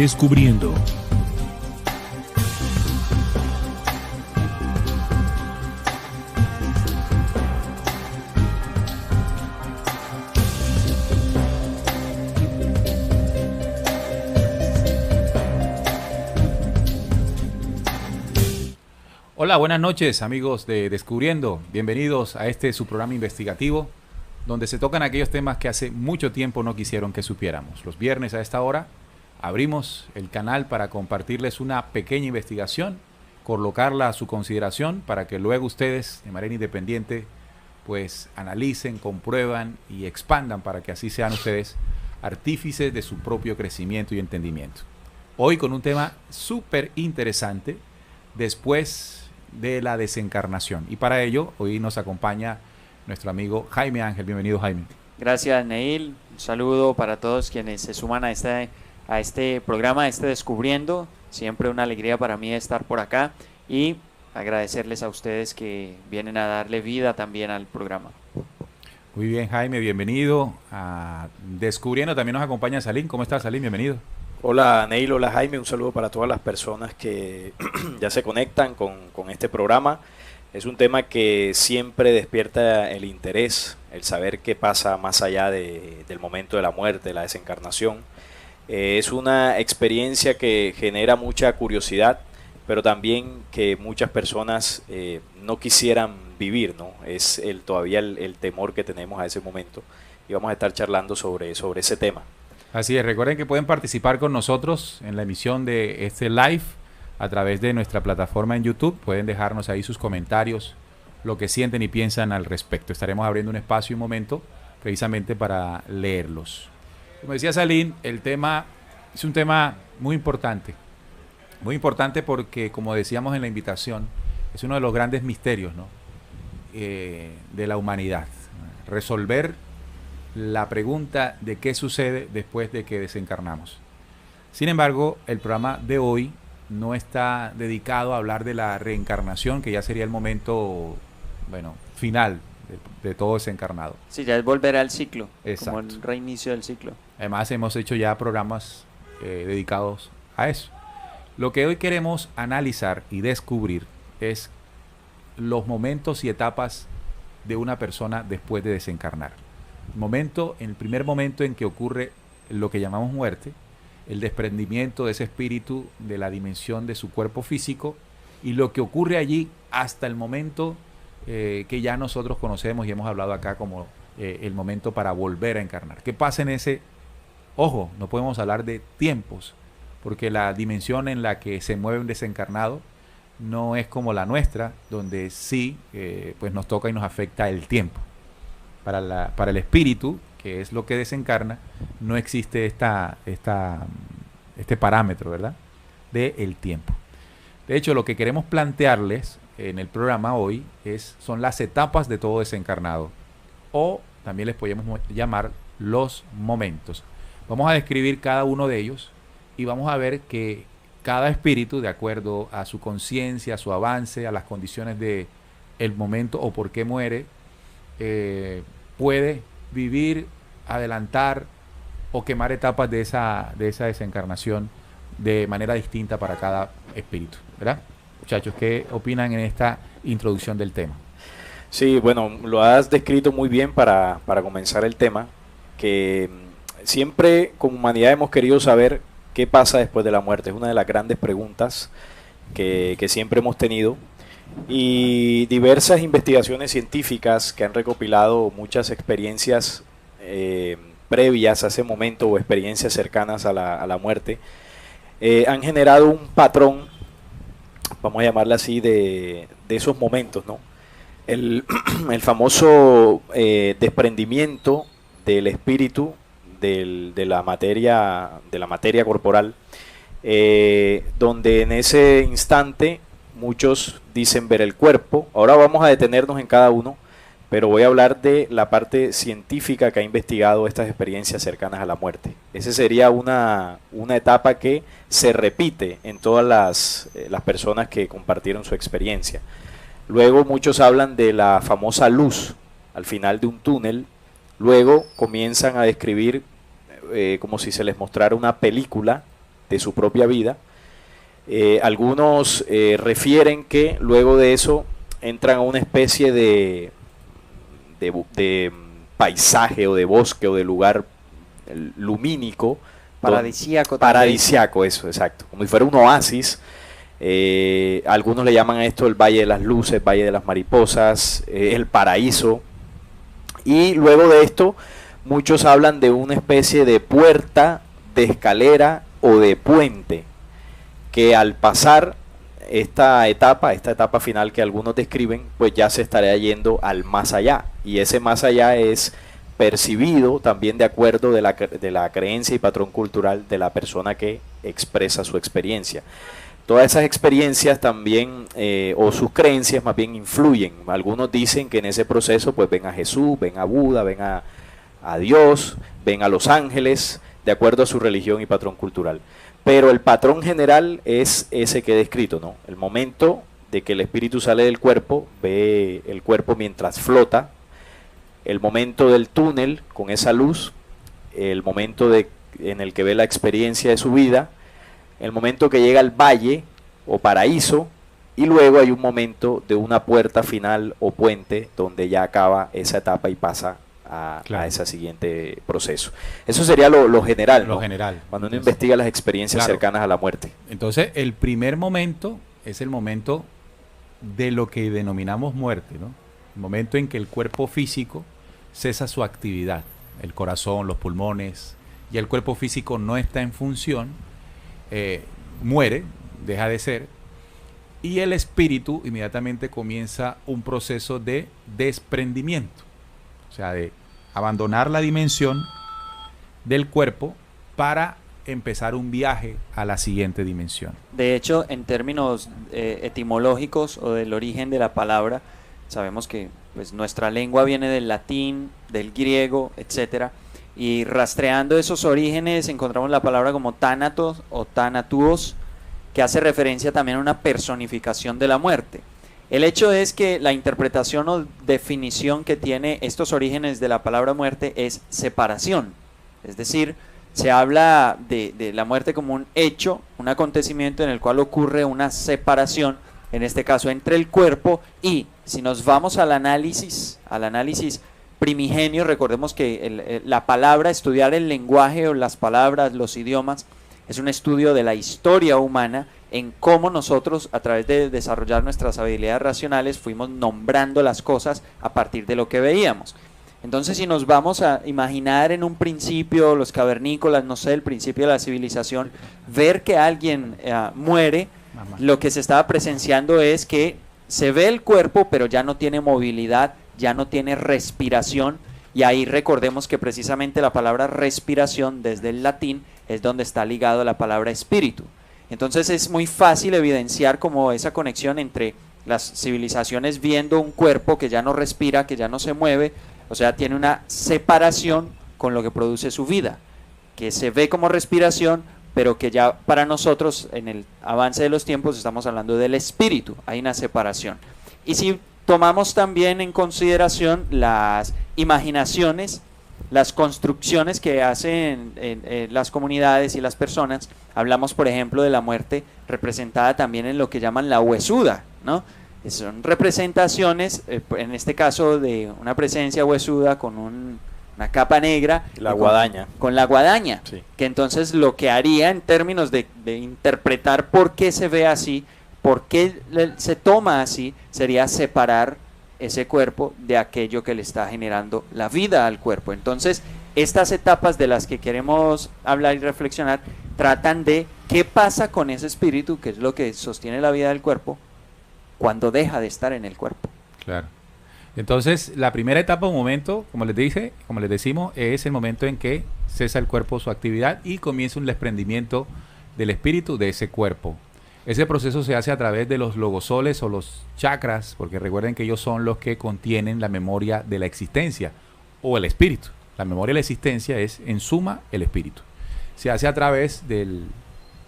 Descubriendo. Hola, buenas noches amigos de Descubriendo. Bienvenidos a este su programa investigativo donde se tocan aquellos temas que hace mucho tiempo no quisieron que supiéramos. Los viernes a esta hora abrimos el canal para compartirles una pequeña investigación, colocarla a su consideración para que luego ustedes de manera independiente pues analicen, comprueban y expandan para que así sean ustedes artífices de su propio crecimiento y entendimiento. Hoy con un tema súper interesante después de la desencarnación. Y para ello, hoy nos acompaña nuestro amigo Jaime Ángel. Bienvenido, Jaime. Gracias, Neil. Un saludo para todos quienes se suman a este programa, a este Descubriendo. Siempre una alegría para mí estar por acá y agradecerles a ustedes que vienen a darle vida también al programa. Muy bien, Jaime, bienvenido a Descubriendo. También nos acompaña Salim. ¿Cómo estás, Salim? Bienvenido. Hola Neil, hola Jaime, un saludo para todas las personas que ya se conectan con este programa. Es un tema que siempre despierta el interés, el saber qué pasa más allá del momento de la muerte, de la desencarnación. Es una experiencia que genera mucha curiosidad, pero también que muchas personas no quisieran vivir, ¿no? Es todavía el temor que tenemos a ese momento y vamos a estar charlando sobre ese tema. Así es, recuerden que pueden participar con nosotros en la emisión de este live a través de nuestra plataforma en YouTube. Pueden dejarnos ahí sus comentarios, lo que sienten y piensan al respecto. Estaremos abriendo un espacio y un momento precisamente para leerlos. Como decía Salim, el tema es un tema muy importante porque, como decíamos en la invitación, es uno de los grandes misterios, ¿no? De la humanidad. Resolver la pregunta de qué sucede después de que desencarnamos. Sin embargo, el programa de hoy no está dedicado a hablar de la reencarnación, que ya sería el momento, final de todo desencarnado. Sí, ya es volver al ciclo. Exacto. Como el reinicio del ciclo. Además, hemos hecho ya programas dedicados a eso. Lo que hoy queremos analizar y descubrir es los momentos y etapas de una persona después de desencarnar. El primer momento en que ocurre lo que llamamos muerte, el desprendimiento de ese espíritu de la dimensión de su cuerpo físico y lo que ocurre allí hasta el momento que ya nosotros conocemos y hemos hablado acá como el momento para volver a encarnar. ¿Qué pasa en ese? Ojo, no podemos hablar de tiempos, porque la dimensión en la que se mueve un desencarnado no es como la nuestra, donde sí pues nos toca y nos afecta el tiempo. Para el espíritu, que es lo que desencarna, no existe este parámetro, ¿verdad?, del tiempo. De hecho, lo que queremos plantearles en el programa hoy son las etapas de todo desencarnado, o también les podemos llamar los momentos. Vamos a describir cada uno de ellos y vamos a ver que cada espíritu, de acuerdo a su conciencia, a su avance, a las condiciones del momento o por qué muere, puede vivir, adelantar o quemar etapas de esa desencarnación de manera distinta para cada espíritu, ¿verdad? Muchachos, ¿qué opinan en esta introducción del tema? Sí, bueno, lo has descrito muy bien para comenzar el tema, que siempre como humanidad hemos querido saber qué pasa después de la muerte. Es una de las grandes preguntas que siempre hemos tenido. Y diversas investigaciones científicas que han recopilado muchas experiencias previas a ese momento o experiencias cercanas a la muerte han generado un patrón, vamos a llamarle así, de esos momentos, ¿no? El famoso desprendimiento del espíritu de la materia corporal, donde en ese instante muchos dicen ver el cuerpo. Ahora vamos a detenernos en cada uno, pero voy a hablar de la parte científica que ha investigado estas experiencias cercanas a la muerte. Esa sería una etapa que se repite en todas las personas que compartieron su experiencia. Luego muchos hablan de la famosa luz al final de un túnel. Luego comienzan a describir como si se les mostrara una película de su propia vida. Algunos refieren que luego de eso entran a una especie de paisaje o de bosque o de lugar lumínico. Paradisíaco. Paradisíaco, eso, exacto. Como si fuera un oasis. Algunos le llaman a esto el Valle de las Luces, Valle de las Mariposas, el paraíso. Y luego de esto, muchos hablan de una especie de puerta, de escalera o de puente, que al pasar esta etapa final que algunos describen, pues ya se estaría yendo al más allá. Y ese más allá es percibido también de acuerdo de la creencia y patrón cultural de la persona que expresa su experiencia. Todas esas experiencias también, o sus creencias más bien influyen. Algunos dicen que en ese proceso pues ven a Jesús, ven a Buda, ven a Dios, ven a los ángeles, de acuerdo a su religión y patrón cultural. Pero el patrón general es ese que he descrito, ¿no? El momento de que el espíritu sale del cuerpo, ve el cuerpo mientras flota, el momento del túnel con esa luz, el momento en el que ve la experiencia de su vida, el momento que llega al valle o paraíso, y luego hay un momento de una puerta final o puente donde ya acaba esa etapa y pasa a ese siguiente proceso. Eso sería lo general, ¿no? Lo general. Cuando uno investiga las experiencias claro, cercanas a la muerte. Entonces, el primer momento es el momento de lo que denominamos muerte, ¿no? El momento en que el cuerpo físico cesa su actividad, el corazón, los pulmones, y el cuerpo físico no está en función, muere, deja de ser, y el espíritu inmediatamente comienza un proceso de desprendimiento, o sea, de abandonar la dimensión del cuerpo para empezar un viaje a la siguiente dimensión. De hecho, en términos etimológicos o del origen de la palabra, sabemos que pues, nuestra lengua viene del latín, del griego, etcétera, y rastreando esos orígenes encontramos la palabra como tánatos o tanatuos, que hace referencia también a una personificación de la muerte. El hecho es que la interpretación o definición que tiene estos orígenes de la palabra muerte es separación, es decir, se habla de la muerte como un hecho, un acontecimiento en el cual ocurre una separación, en este caso entre el cuerpo y, si nos vamos al análisis primigenio, recordemos que la palabra, estudiar el lenguaje o las palabras, los idiomas, es un estudio de la historia humana en cómo nosotros, a través de desarrollar nuestras habilidades racionales, fuimos nombrando las cosas a partir de lo que veíamos. Entonces, si nos vamos a imaginar en un principio, los cavernícolas, no sé, el principio de la civilización, ver que alguien muere, lo que se estaba presenciando es que se ve el cuerpo, pero ya no tiene movilidad, ya no tiene respiración, y ahí recordemos que precisamente la palabra respiración, desde el latín, es donde está ligado a la palabra espíritu. Entonces es muy fácil evidenciar como esa conexión entre las civilizaciones viendo un cuerpo que ya no respira, que ya no se mueve, o sea, tiene una separación con lo que produce su vida, que se ve como respiración, pero que ya para nosotros en el avance de los tiempos estamos hablando del espíritu, hay una separación. Y si tomamos también en consideración las imaginaciones, las construcciones que hacen las comunidades y las personas, hablamos por ejemplo de la muerte representada también en lo que llaman la huesuda, ¿no? Son representaciones, en este caso de una presencia huesuda con una capa negra. La guadaña. Con la guadaña, sí. Que entonces lo que haría en términos de interpretar por qué se ve así, por qué se toma así, sería separar ese cuerpo de aquello que le está generando la vida al cuerpo. Entonces, estas etapas de las que queremos hablar y reflexionar tratan de qué pasa con ese espíritu, que es lo que sostiene la vida del cuerpo, cuando deja de estar en el cuerpo. Claro. Entonces, la primera etapa o momento, como les decimos, es el momento en que cesa el cuerpo su actividad y comienza un desprendimiento del espíritu de ese cuerpo. Ese proceso se hace a través de los logosoles o los chakras, porque recuerden que ellos son los que contienen la memoria de la existencia o el espíritu. La memoria de la existencia es, en suma, el espíritu. Se hace a través del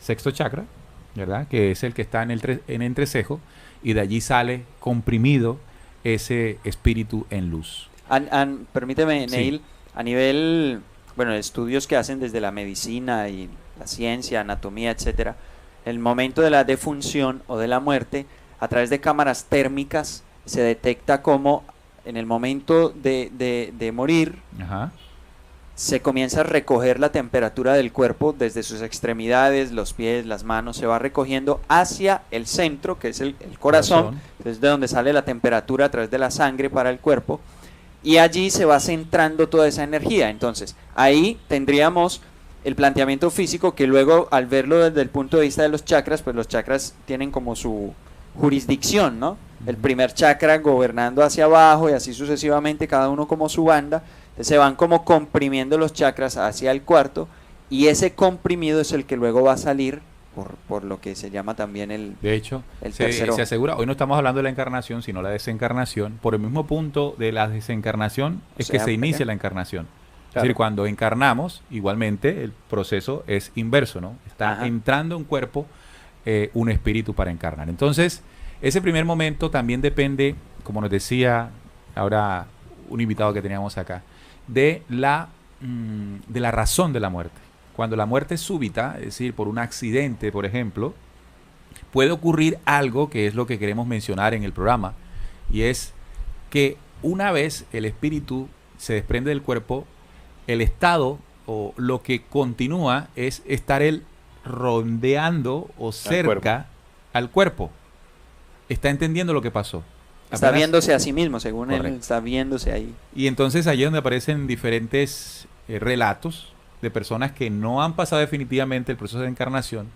sexto chakra, ¿verdad? Que es el que está en el entrecejo, y de allí sale comprimido ese espíritu en luz. Permíteme, Neil, sí. A nivel bueno, estudios que hacen desde la medicina y la ciencia, anatomía, etcétera, el momento de la defunción o de la muerte, a través de cámaras térmicas, se detecta como en el momento de morir, Ajá. se comienza a recoger la temperatura del cuerpo desde sus extremidades, los pies, las manos, se va recogiendo hacia el centro, que es el corazón, que es de donde sale la temperatura a través de la sangre para el cuerpo, y allí se va centrando toda esa energía. Entonces, ahí tendríamos el planteamiento físico, que luego al verlo desde el punto de vista de los chakras, pues los chakras tienen como su jurisdicción, ¿no? El primer chakra gobernando hacia abajo y así sucesivamente, cada uno como su banda. Entonces se van como comprimiendo los chakras hacia el cuarto, y ese comprimido es el que luego va a salir por lo que se llama también De hecho, el se tercer ojo. asegura, hoy no estamos hablando de la encarnación, sino la desencarnación. Por el mismo punto de la desencarnación es que se inicia la encarnación. Es decir, cuando encarnamos, igualmente el proceso es inverso, ¿no? Está Ajá. entrando en cuerpo un espíritu para encarnar. Entonces, ese primer momento también depende, como nos decía ahora un invitado que teníamos acá, de la razón de la muerte. Cuando la muerte es súbita, es decir, por un accidente, por ejemplo, puede ocurrir algo que es lo que queremos mencionar en el programa, y es que una vez el espíritu se desprende del cuerpo, el estado o lo que continúa es estar él rondeando o cerca al cuerpo. Está entendiendo lo que pasó. Está Apenas- viéndose a sí mismo, según él, Correcto. está viéndose ahí. Y entonces allí es donde aparecen diferentes relatos de personas que no han pasado definitivamente el proceso de encarnación,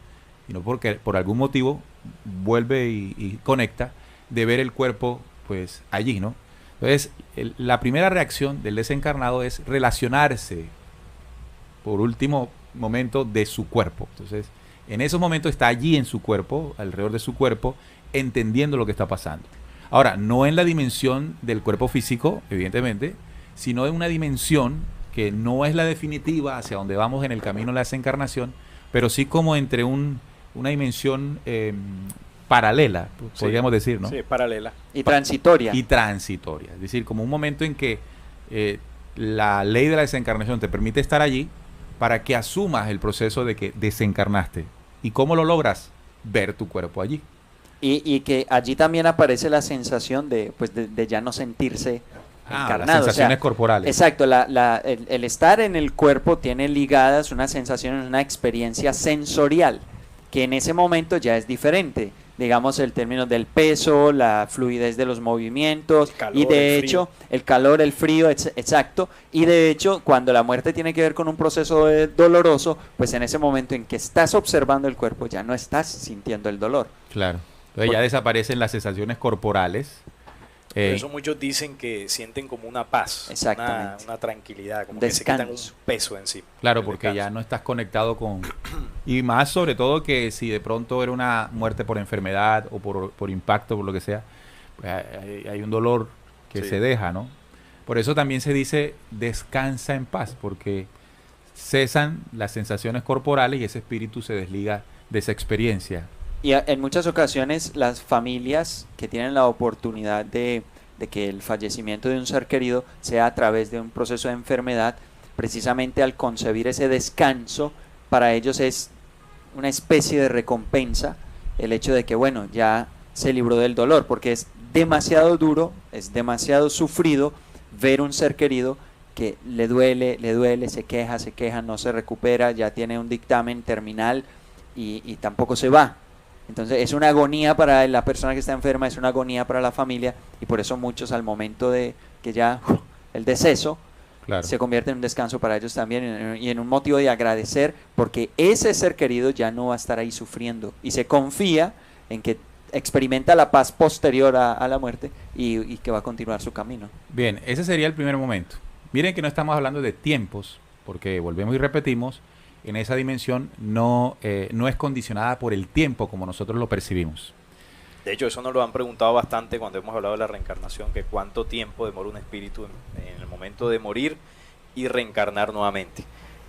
sino porque por algún motivo vuelve y conecta de ver el cuerpo pues allí, ¿no? Entonces, la primera reacción del desencarnado es relacionarse por último momento de su cuerpo. Entonces, en esos momentos está allí en su cuerpo, alrededor de su cuerpo, entendiendo lo que está pasando. Ahora, no en la dimensión del cuerpo físico, evidentemente, sino en una dimensión que no es la definitiva hacia donde vamos en el camino de la desencarnación, pero sí como entre una dimensión paralela, podríamos decir, ¿no? Sí, paralela. Y transitoria. Y transitoria. Es decir, como un momento en que la ley de la desencarnación te permite estar allí para que asumas el proceso de que desencarnaste. ¿Y cómo lo logras? Ver tu cuerpo allí. Y que allí también aparece la sensación de ya no sentirse Las encarnado. sensaciones corporales. Exacto, el estar en el cuerpo tiene ligadas unas sensaciones, una experiencia sensorial, que en ese momento ya es diferente. Digamos, el término del peso, la fluidez de los movimientos, calor, y de el hecho, el calor, el frío, exacto. Y de hecho, cuando la muerte tiene que ver con un proceso doloroso, pues en ese momento en que estás observando el cuerpo, ya no estás sintiendo el dolor. Claro. Entonces ya desaparecen las sensaciones corporales. Por eso muchos dicen que sienten como una paz, Exactamente. una tranquilidad, como Descanso. que se quitan un peso encima. Claro, El porque ya descanso. no estás conectado con... Y más sobre todo que si de pronto era una muerte por enfermedad o por impacto, por lo que sea, pues hay un dolor que Sí. se deja, ¿no? Por eso también se dice descansa en paz, porque cesan las sensaciones corporales y ese espíritu se desliga de esa experiencia. Y en muchas ocasiones las familias que tienen la oportunidad de que el fallecimiento de un ser querido sea a través de un proceso de enfermedad, precisamente al concebir ese descanso, para ellos es una especie de recompensa el hecho de que, bueno, ya se libró del dolor, porque es demasiado duro, es demasiado sufrido ver un ser querido que le duele, se queja, no se recupera, ya tiene un dictamen terminal y tampoco se va. Entonces es una agonía para la persona que está enferma, es una agonía para la familia, y por eso muchos al momento de que ya el deceso Claro. se convierte en un descanso para ellos también y en un motivo de agradecer, porque ese ser querido ya no va a estar ahí sufriendo y se confía en que experimenta la paz posterior a la muerte y que va a continuar su camino. Bien, ese sería el primer momento. Miren que no estamos hablando de tiempos, porque volvemos y repetimos, en esa dimensión no es condicionada por el tiempo como nosotros lo percibimos. De hecho, eso nos lo han preguntado bastante cuando hemos hablado de la reencarnación, que cuánto tiempo demora un espíritu en el momento de morir y reencarnar nuevamente.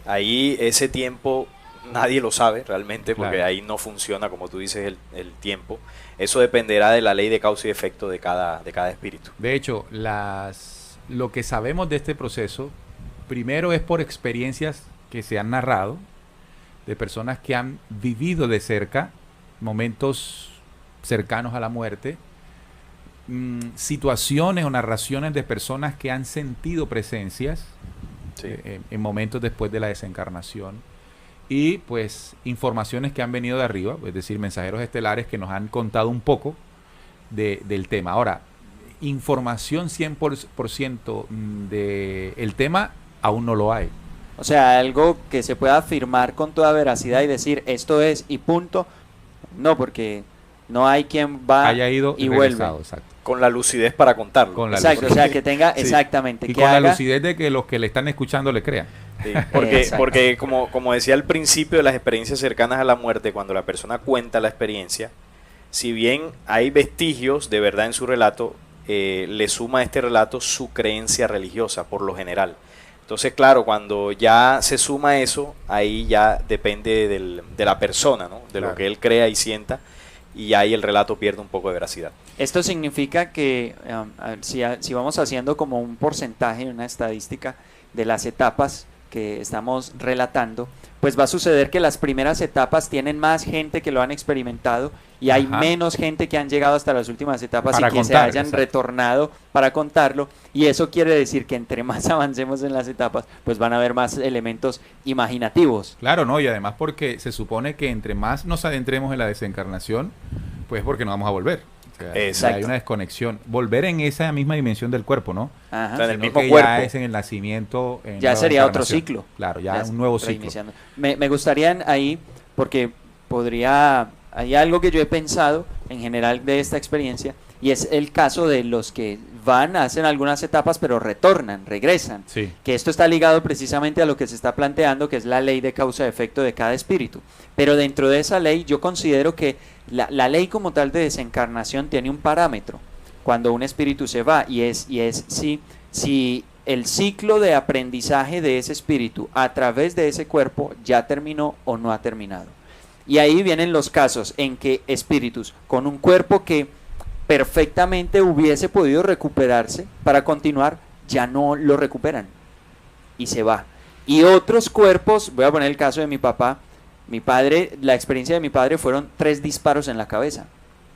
Ahí ese tiempo nadie lo sabe realmente, porque Claro. ahí no funciona, como tú dices, el tiempo. Eso dependerá de la ley de causa y efecto de cada espíritu. De hecho, lo que sabemos de este proceso Primero es por experiencias que se han narrado de personas que han vivido de cerca momentos cercanos a la muerte, situaciones o narraciones de personas que han sentido presencias en momentos después de la desencarnación, y pues informaciones que han venido de arriba, es decir, mensajeros estelares que nos han contado un poco del tema. Ahora, información 100% del tema aún no lo hay. O sea, algo que se pueda afirmar con toda veracidad y decir esto es y punto, no, porque no hay quien va haya ido y regresado, vuelve. exacto. Con la lucidez para contarlo. Con la Exacto, o sea, que tenga Sí. exactamente. Y que con la haga, lucidez de que los que le están escuchando le crean. Sí, Exacto. porque como decía al principio de las experiencias cercanas a la muerte, cuando la persona cuenta la experiencia, si bien hay vestigios de verdad en su relato, le suma a este relato su creencia religiosa, por lo general. Entonces, claro, cuando ya se suma eso, ahí ya depende de la persona, ¿no? De Claro. lo que él crea y sienta, y ahí el relato pierde un poco de veracidad. Esto significa que si vamos haciendo como un porcentaje, una estadística de las etapas que estamos relatando, pues va a suceder que las primeras etapas tienen más gente que lo han experimentado y hay Ajá. menos gente que han llegado hasta las últimas etapas Para y que se contar, hayan exacto. retornado para contarlo, y eso quiere decir que entre más avancemos en las etapas, pues van a haber más elementos imaginativos. Claro, ¿no? Y además porque se supone que entre más nos adentremos en la desencarnación, pues porque no vamos a volver. O sea, Exacto. hay una desconexión. Volver en esa misma dimensión del cuerpo, ¿no? Ajá. O sea, en el Sino mismo que cuerpo. ya es en el nacimiento. En Ya nueva sería otro encarnación. ciclo. Claro, ya es un nuevo ciclo. reiniciando. Me gustaría ahí, porque hay algo que yo he pensado en general de esta experiencia, y es el caso de los que hacen algunas etapas, pero regresan. Sí. Que esto está ligado precisamente a lo que se está planteando, que es la ley de causa-efecto de cada espíritu. Pero dentro de esa ley, yo considero que la ley como tal de desencarnación tiene un parámetro cuando un espíritu se va, y es si el ciclo de aprendizaje de ese espíritu a través de ese cuerpo ya terminó o no ha terminado. Y ahí vienen los casos en que espíritus con un cuerpo que perfectamente hubiese podido recuperarse para continuar, ya no lo recuperan y se va. Y otros cuerpos, voy a poner el caso de mi papá, mi padre, la experiencia de mi padre fueron 3 disparos en la cabeza.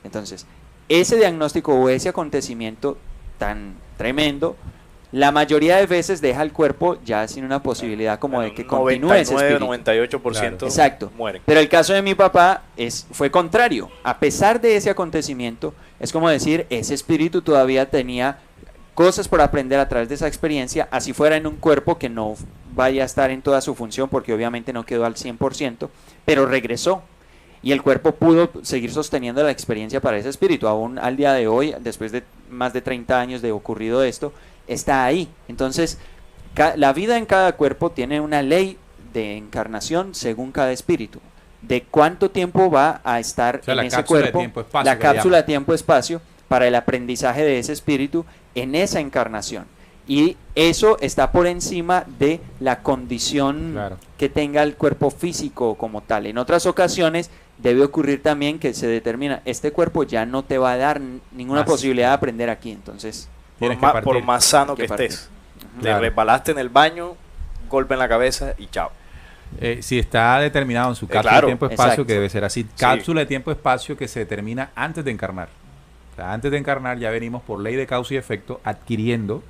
Entonces, ese diagnóstico o ese acontecimiento tan tremendo, la mayoría de veces deja el cuerpo ya sin una posibilidad como de que continúe ese espíritu. 98% Exacto. mueren. Pero el caso de mi papá fue contrario. A pesar de ese acontecimiento, es como decir, ese espíritu todavía tenía cosas por aprender a través de esa experiencia, así fuera en un cuerpo que no vaya a estar en toda su función, porque obviamente no quedó al 100%, pero regresó. Y el cuerpo pudo seguir sosteniendo la experiencia para ese espíritu. Aún al día de hoy, después de más de 30 años de ocurrido esto, está ahí. Entonces, la vida en cada cuerpo tiene una ley de encarnación según cada espíritu. De cuánto tiempo va a estar O sea, en la ese cápsula de cuerpo, tiempo-espacio la que le cápsula llaman. tiempo-espacio para el aprendizaje de ese espíritu en esa encarnación. Y eso está por encima de la condición Claro. que tenga el cuerpo físico como tal. En otras ocasiones debe ocurrir también que se determina, este cuerpo ya no te va a dar ninguna Más. posibilidad de aprender aquí. Entonces, Tienes que Por partir. más sano que Que partir. estés. Te Claro. resbalaste en el baño, golpe en la cabeza y chao. Si está determinado en su cápsula claro. de tiempo-espacio, Exacto. que debe ser así. Cápsula de tiempo-espacio que se determina antes de encarnar. O sea, antes de encarnar ya venimos por ley de causa y efecto adquiriendo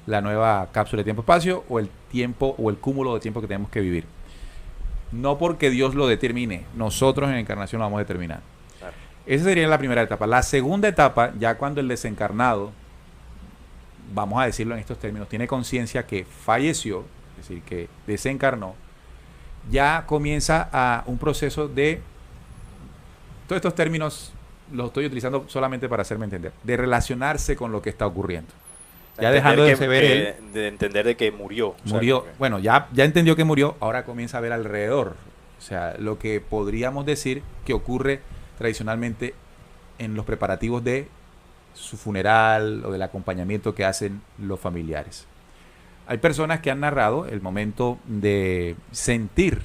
la nueva cápsula de tiempo-espacio o el tiempo o el cúmulo de tiempo que tenemos que vivir. No porque Dios lo determine, nosotros en encarnación lo vamos a determinar. Claro. Esa sería la primera etapa. La segunda etapa, ya cuando el desencarnado, vamos a decirlo en estos términos, tiene conciencia que falleció, es decir, que desencarnó, ya comienza a un proceso de, todos estos términos los estoy utilizando solamente para hacerme entender, de relacionarse con lo que está ocurriendo. Ya dejando de ver él, de entender de que murió. O sea, murió, que- bueno, ya entendió que murió, ahora comienza a ver alrededor. O sea, lo que podríamos decir que ocurre tradicionalmente en los preparativos de su funeral o del acompañamiento que hacen los familiares. Hay personas que han narrado el momento de sentir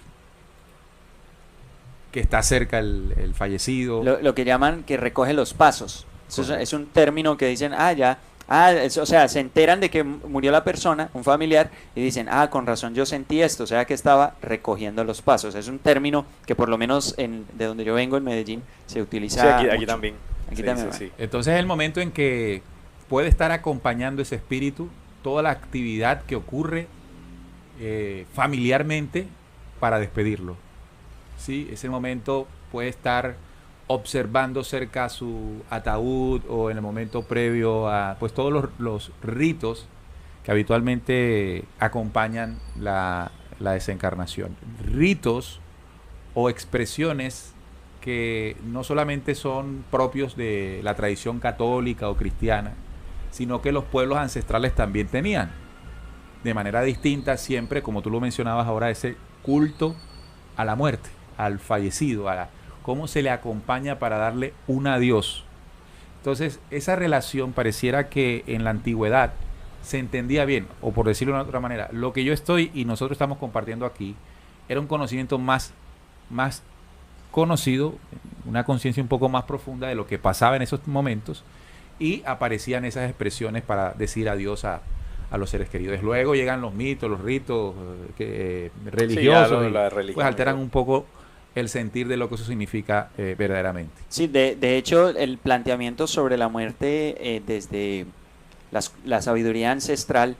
que está cerca el fallecido. lo que llaman que recoge los pasos. Eso es un término que dicen, ya O sea, se enteran de que murió la persona, un familiar, y dicen, con razón yo sentí esto, o sea que estaba recogiendo los pasos. Es un término que por lo menos de donde yo vengo, en Medellín, se utiliza Sí, aquí mucho. también. Aquí Sí, también. sí, sí. Entonces es el momento en que puede estar acompañando ese espíritu toda la actividad que ocurre familiarmente para despedirlo. ¿Sí? Ese momento puede estar observando cerca su ataúd o en el momento previo a pues todos los ritos que habitualmente acompañan la desencarnación. Ritos o expresiones que no solamente son propios de la tradición católica o cristiana, sino que los pueblos ancestrales también tenían. De manera distinta siempre, como tú lo mencionabas ahora, ese culto a la muerte, al fallecido, cómo se le acompaña para darle un adiós. Entonces, esa relación pareciera que en la antigüedad se entendía bien, o por decirlo de otra manera, lo que yo estoy y nosotros estamos compartiendo aquí era un conocimiento más conocido, una conciencia un poco más profunda de lo que pasaba en esos momentos, y aparecían esas expresiones para decir adiós a los seres queridos. Luego llegan los mitos, los ritos religiosos, sí, la religión, pues alteran un poco el sentir de lo que eso significa verdaderamente. Sí, de hecho, el planteamiento sobre la muerte desde la sabiduría ancestral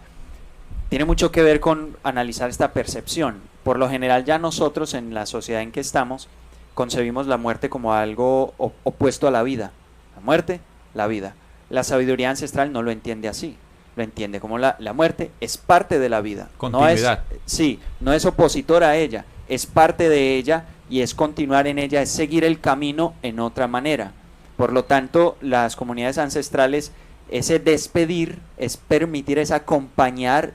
tiene mucho que ver con analizar esta percepción. Por lo general, ya nosotros en la sociedad en que estamos concebimos la muerte como algo opuesto a la vida. La muerte, la vida. La sabiduría ancestral no lo entiende así. Lo entiende como la muerte es parte de la vida. Continuidad. No es opositor a ella, es parte de ella y es continuar en ella, es seguir el camino en otra manera. Por lo tanto, las comunidades ancestrales, ese despedir es permitir, es acompañar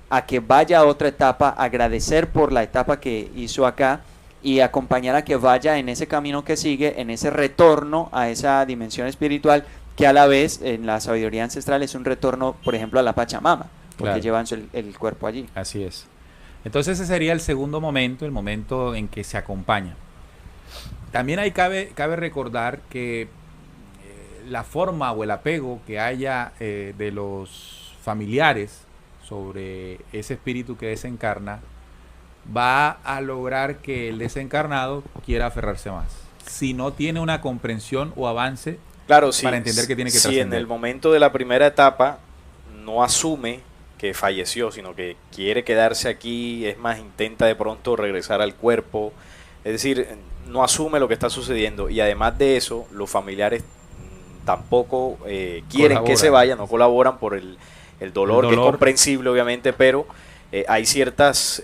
a que vaya a otra etapa, agradecer por la etapa que hizo acá y acompañar a que vaya en ese camino que sigue, en ese retorno a esa dimensión espiritual, que a la vez en la sabiduría ancestral es un retorno, por ejemplo, a la Pachamama, porque Claro. llevan el cuerpo allí. Así es. Entonces ese sería el segundo momento, el momento en que se acompaña. También ahí cabe recordar que la forma o el apego que haya de los familiares sobre ese espíritu que desencarna va a lograr que el desencarnado quiera aferrarse más. Si no tiene una comprensión o avance Claro, sí, para entender que tiene que si en trascender. el momento de la primera etapa no asume que falleció, sino que quiere quedarse aquí, es más, intenta de pronto regresar al cuerpo, es decir, no asume lo que está sucediendo, y además de eso, los familiares tampoco quieren Colaboran. que se vaya, no colaboran por el dolor, que es comprensible obviamente, pero hay ciertas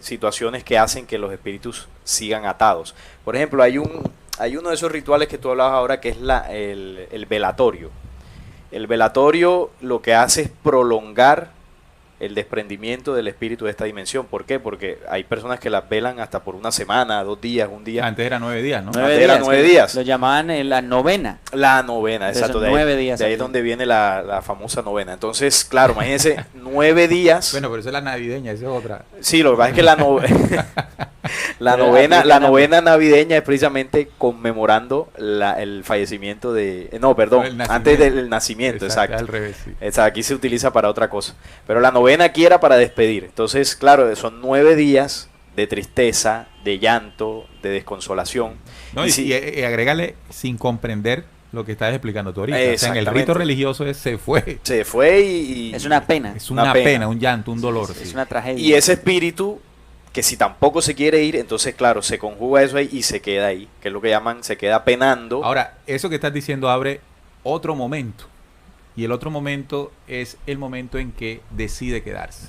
situaciones que hacen que los espíritus sigan atados. Por ejemplo, hay uno de esos rituales que tú hablabas ahora, que es el velatorio. El velatorio lo que hace es prolongar el desprendimiento del espíritu de esta dimensión. ¿Por qué? Porque hay personas que las velan hasta por una semana, 2 días, un día. Antes era 9 días, ¿no? 9 días, 9 días. Lo llamaban la novena. La novena, Entonces, exacto. son 9 días de ahí es aquí. donde viene la famosa novena. Entonces, claro, imagínense, 9 días. Bueno, pero esa es la navideña, esa es otra. Sí, lo que pasa es que la Pero novena navideña es precisamente conmemorando el fallecimiento de... No, perdón, El nacimiento. antes del nacimiento, exacto. Al revés, sí. Exacto, aquí se utiliza para otra cosa. Pero la novena aquí era para despedir. Entonces, claro, son 9 días de tristeza, de llanto, de desconsolación. No, y agrégale sin comprender lo que estás explicando tú ahorita. O sea, en el Exactamente. rito religioso se fue. Se fue y Es una pena. Es una pena, un llanto, un dolor. Es sí. una tragedia. Y ese espíritu, que si tampoco se quiere ir, entonces claro, se conjuga eso ahí y se queda ahí, que es lo que llaman, se queda penando. Ahora, eso que estás diciendo abre otro momento. Y el otro momento es el momento en que decide quedarse.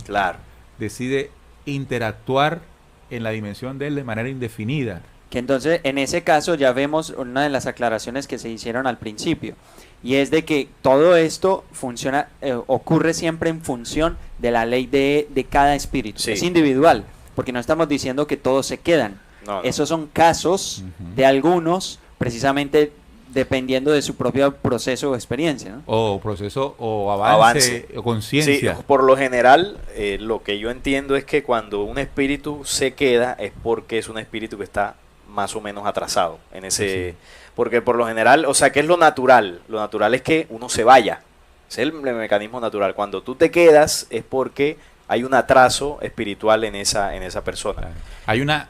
Claro. Decide interactuar en la dimensión de él de manera indefinida. Que entonces, en ese caso, ya vemos una de las aclaraciones que se hicieron al principio. Y es de que todo esto funciona, ocurre siempre en función de la ley de cada espíritu. Sí. Es individual, porque no estamos diciendo que todos se quedan. No, no. Esos son casos Ujú. de algunos, precisamente dependiendo de su propio proceso o experiencia, ¿no? O proceso, o avance. O Sí, conciencia. por lo general, lo que yo entiendo es que cuando un espíritu se queda es porque es un espíritu que está más o menos atrasado en ese... Sí. Porque por lo general, o sea, ¿qué es lo natural? Lo natural es que uno se vaya. Es el mecanismo natural. Cuando tú te quedas es porque hay un atraso espiritual en esa persona. Claro.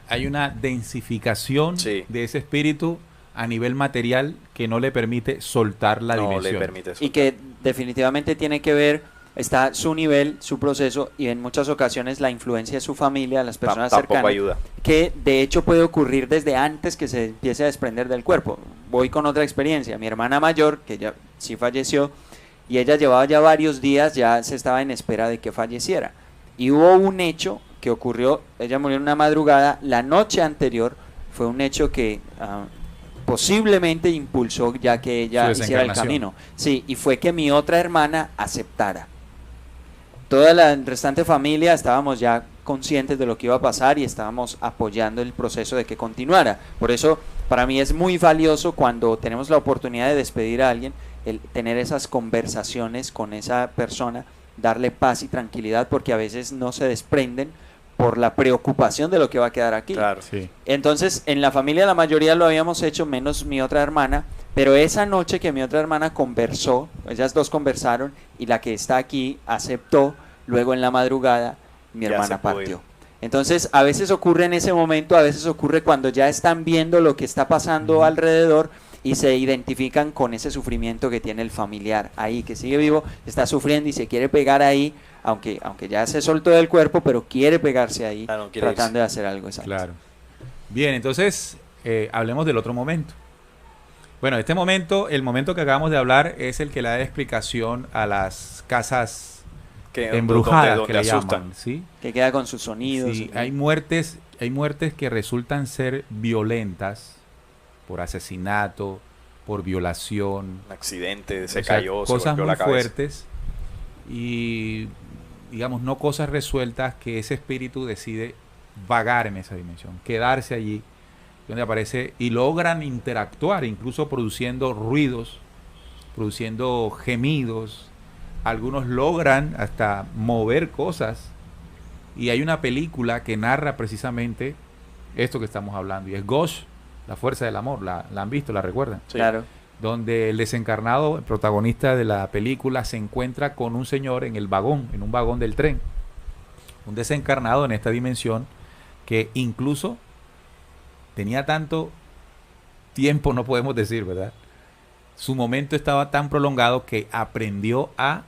Hay una densificación Sí. de ese espíritu a nivel material que no le permite soltar la No dimensión. le permite eso. Y que definitivamente tiene que ver, está su nivel, su proceso y en muchas ocasiones la influencia de su familia, las personas Tampoco cercanas, ayuda. que de hecho puede ocurrir desde antes que se empiece a desprender del cuerpo. Voy con otra experiencia, mi hermana mayor, que ya sí falleció, y ella llevaba ya varios días, ya se estaba en espera de que falleciera. Y hubo un hecho que ocurrió, ella murió en una madrugada, la noche anterior fue un hecho que posiblemente impulsó ya que ella Su hiciera el desencarnación. camino. Sí, y fue que mi otra hermana aceptara. Toda la restante familia estábamos ya conscientes de lo que iba a pasar y estábamos apoyando el proceso de que continuara. Por eso, para mí es muy valioso cuando tenemos la oportunidad de despedir a alguien, el tener esas conversaciones con esa persona, darle paz y tranquilidad, porque a veces no se desprenden por la preocupación de lo que va a quedar aquí. Claro. Sí. Entonces, en la familia la mayoría lo habíamos hecho, menos mi otra hermana, pero esa noche que mi otra hermana conversó, ellas dos conversaron y la que está aquí aceptó, luego en la madrugada mi Ya hermana se pudo partió. ir. Entonces, a veces ocurre en ese momento, a veces ocurre cuando ya están viendo lo que está pasando alrededor y se identifican con ese sufrimiento que tiene el familiar ahí, que sigue vivo, está sufriendo y se quiere pegar ahí, aunque ya se soltó del cuerpo, pero quiere pegarse ahí, Ah, no quiere tratando irse. de hacer algo exacto. Claro. Bien, entonces hablemos del otro momento. Bueno, este momento, el momento que acabamos de hablar es el que le da explicación a las casas Que, embrujadas donde que le asustan. llaman, ¿sí? Que queda con sus sonidos. Sí, hay muertes que resultan ser violentas por asesinato, por violación, Un accidente, se o sea, cayó, se cosas golpeó muy la cabeza. fuertes y digamos no cosas resueltas que ese espíritu decide vagar en esa dimensión, quedarse allí donde aparece y logran interactuar, incluso produciendo ruidos, produciendo gemidos. Algunos logran hasta mover cosas. Y hay una película que narra precisamente esto que estamos hablando. Y es Ghost, la fuerza del amor. ¿La han visto? ¿La recuerdan? Sí. Claro. Donde el desencarnado, el protagonista de la película, se encuentra con un señor en el vagón, en un vagón del tren. Un desencarnado en esta dimensión que incluso tenía tanto tiempo, no podemos decir, ¿verdad? Su momento estaba tan prolongado que aprendió a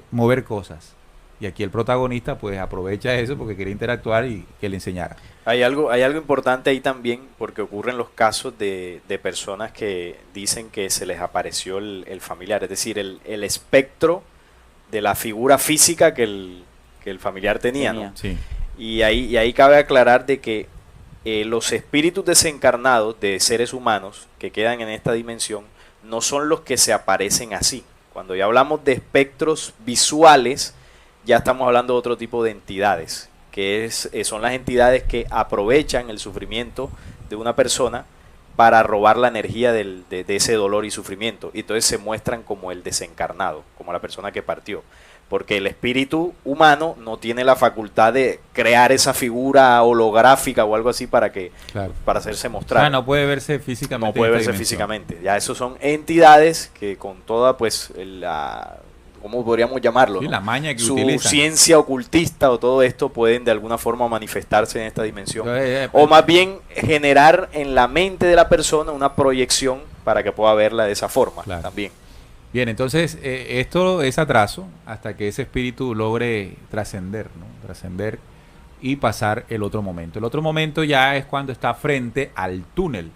mover cosas. Y aquí el protagonista pues aprovecha eso porque quiere interactuar y que le enseñara. Hay algo importante ahí también, porque ocurren los casos de personas que dicen que se les apareció el familiar, es decir, el espectro de la figura física que el familiar tenía, ¿no? Sí. Y ahí cabe aclarar de que los espíritus desencarnados de seres humanos que quedan en esta dimensión no son los que se aparecen así. Cuando ya hablamos de espectros visuales, ya estamos hablando de otro tipo de entidades, que son las entidades que aprovechan el sufrimiento de una persona para robar la energía de ese dolor y sufrimiento. Y entonces se muestran como el desencarnado, como la persona que partió. Porque el espíritu humano no tiene la facultad de crear esa figura holográfica o algo así para hacerse mostrar. No puede verse físicamente. No puede en verse esta dimensión. físicamente. Ya esos son entidades que con toda pues ¿cómo podríamos llamarlo? Sí, ¿no? la maña que Su utilizan. ciencia ocultista o todo esto pueden de alguna forma manifestarse en esta dimensión. Entonces, O más bien generar en la mente de la persona una proyección para que pueda verla de esa forma Claro. también. Bien, entonces esto es atraso hasta que ese espíritu logre trascender, ¿no? Trascender y pasar el otro momento. El otro momento ya es cuando está frente al túnel,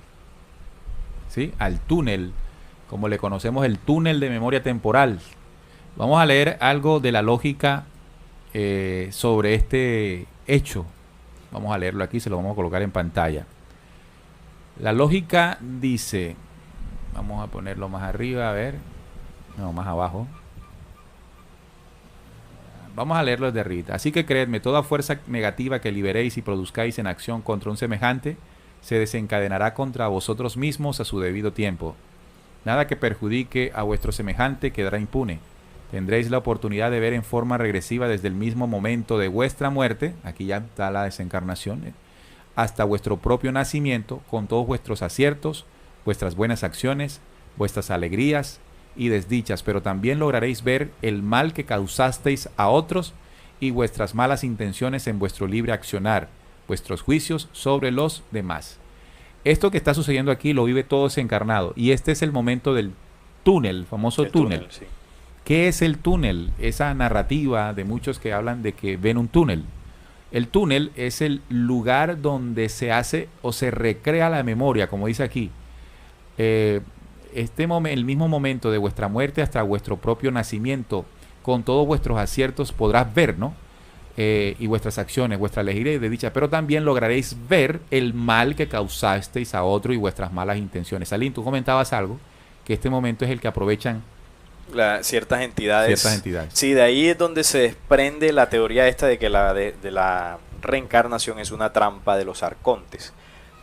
¿sí? Al túnel, como le conocemos, el túnel de memoria temporal. Vamos a leer algo de la lógica sobre este hecho. Vamos a leerlo aquí, se lo vamos a colocar en pantalla. La lógica dice, vamos a ponerlo más arriba, a ver. No, más abajo. Vamos a leerlo desde arriba. Así que creedme, toda fuerza negativa que liberéis y produzcáis en acción contra un semejante, se desencadenará contra vosotros mismos a su debido tiempo. Nada que perjudique a vuestro semejante quedará impune. Tendréis la oportunidad de ver en forma regresiva desde el mismo momento de vuestra muerte, aquí ya está la desencarnación, hasta vuestro propio nacimiento, con todos vuestros aciertos, vuestras buenas acciones, vuestras alegrías, y desdichas, pero también lograréis ver el mal que causasteis a otros y vuestras malas intenciones en vuestro libre accionar, vuestros juicios sobre los demás. Esto que está sucediendo aquí lo vive todo ese encarnado, y este es el momento del túnel, el famoso túnel. Sí. ¿Qué es el túnel? Esa narrativa de muchos que hablan de que ven un túnel. El túnel es el lugar donde se hace o se recrea la memoria, como dice aquí. El mismo momento de vuestra muerte hasta vuestro propio nacimiento, con todos vuestros aciertos podrás ver, ¿no? Y vuestras acciones, vuestra alegría y desdicha, pero también lograréis ver el mal que causasteis a otro y vuestras malas intenciones. Aline, tú comentabas algo, que este momento es el que aprovechan Ciertas entidades. ciertas entidades. Sí, de ahí es donde se desprende la teoría esta de que de la reencarnación es una trampa de los arcontes.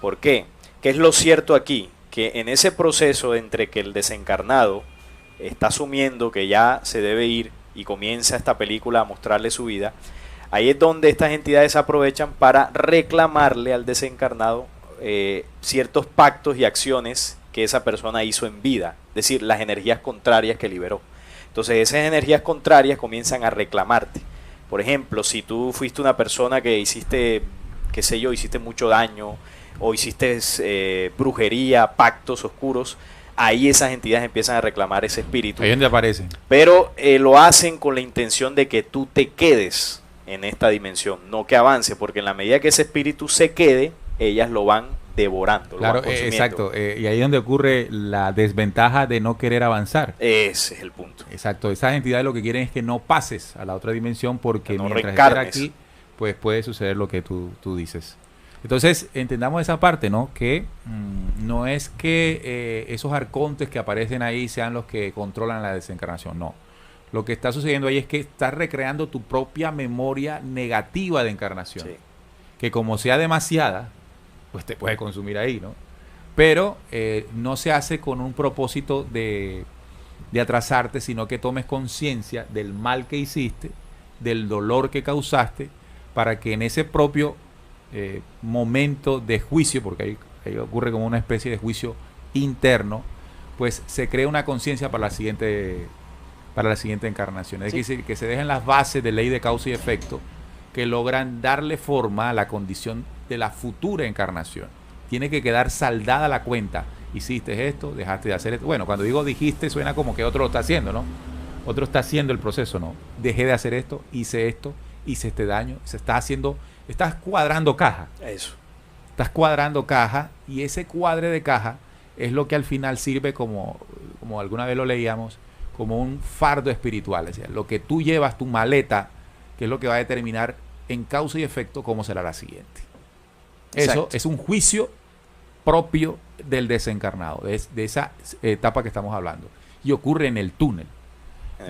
¿Por qué? ¿Qué es lo cierto aquí? Que en ese proceso entre que el desencarnado está asumiendo que ya se debe ir y comienza esta película a mostrarle su vida, ahí es donde estas entidades aprovechan para reclamarle al desencarnado ciertos pactos y acciones que esa persona hizo en vida, es decir, las energías contrarias que liberó. Entonces esas energías contrarias comienzan a reclamarte. Por ejemplo, si tú fuiste una persona que hiciste, qué sé yo, hiciste mucho daño o hiciste brujería, pactos oscuros, ahí esas entidades empiezan a reclamar ese espíritu. Ahí es donde aparecen. Pero lo hacen con la intención de que tú te quedes en esta dimensión, no que avance, porque en la medida que ese espíritu se quede, ellas lo van devorando. Claro, lo van consumiendo. exacto. Y ahí es donde ocurre la desventaja de no querer avanzar. Ese es el punto. Exacto. Esas entidades lo que quieren es que no pases a la otra dimensión, porque Que no mientras reencarnes. estés aquí, pues puede suceder lo que tú dices. Entonces, entendamos esa parte, ¿no? Que no es que esos arcontes que aparecen ahí sean los que controlan la desencarnación, no. Lo que está sucediendo ahí es que estás recreando tu propia memoria negativa de encarnación. Sí. Que como sea demasiada, pues te puede consumir ahí, ¿no? Pero no se hace con un propósito de atrasarte, sino que tomes conciencia del mal que hiciste, del dolor que causaste, para que en ese propio momento de juicio, porque ahí ocurre como una especie de juicio interno, pues se crea una conciencia para la siguiente encarnación. Es decir, que se dejen las bases de ley de causa y efecto que logran darle forma a la condición de la futura encarnación. Tiene que quedar saldada la cuenta. Hiciste esto, dejaste de hacer esto. Bueno, cuando digo dijiste, suena como que otro lo está haciendo, ¿no? Otro está haciendo el proceso, ¿no? Dejé de hacer esto, hice este daño, estás cuadrando caja. Eso. Estás cuadrando caja, y ese cuadre de caja es lo que al final sirve como alguna vez lo leíamos, como un fardo espiritual. Es decir, lo que tú llevas, tu maleta, que es lo que va a determinar en causa y efecto cómo será la siguiente. Exacto. Eso es un juicio propio del desencarnado, de esa etapa que estamos hablando. Y ocurre en el túnel.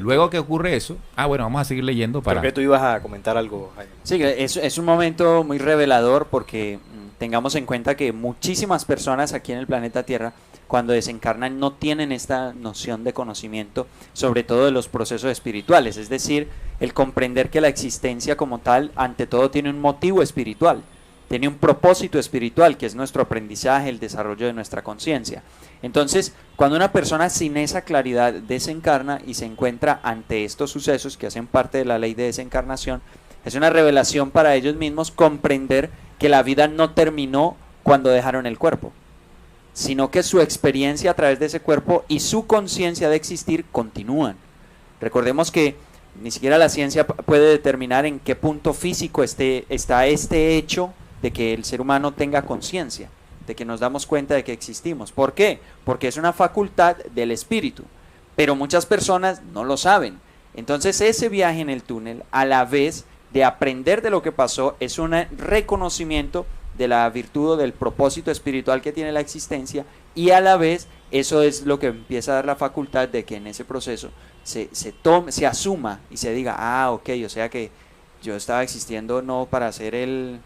Luego que ocurre eso, bueno, vamos a seguir leyendo para... Creo que tú ibas a comentar algo, Jaime. Sí, es un momento muy revelador, porque tengamos en cuenta que muchísimas personas aquí en el planeta Tierra, cuando desencarnan, no tienen esta noción de conocimiento, sobre todo de los procesos espirituales, es decir, el comprender que la existencia como tal, ante todo, tiene un motivo espiritual, tiene un propósito espiritual, que es nuestro aprendizaje, el desarrollo de nuestra conciencia. Entonces, cuando una persona sin esa claridad desencarna y se encuentra ante estos sucesos que hacen parte de la ley de desencarnación, es una revelación para ellos mismos comprender que la vida no terminó cuando dejaron el cuerpo, sino que su experiencia a través de ese cuerpo y su conciencia de existir continúan. Recordemos que ni siquiera la ciencia puede determinar en qué punto físico está este hecho de que el ser humano tenga conciencia, de que nos damos cuenta de que existimos. ¿Por qué? Porque es una facultad del espíritu, pero muchas personas no lo saben. Entonces ese viaje en el túnel, a la vez de aprender de lo que pasó, es un reconocimiento de la virtud o del propósito espiritual que tiene la existencia, y a la vez eso es lo que empieza a dar la facultad de que en ese proceso se asuma y se diga, ok, o sea que yo estaba existiendo no para ser el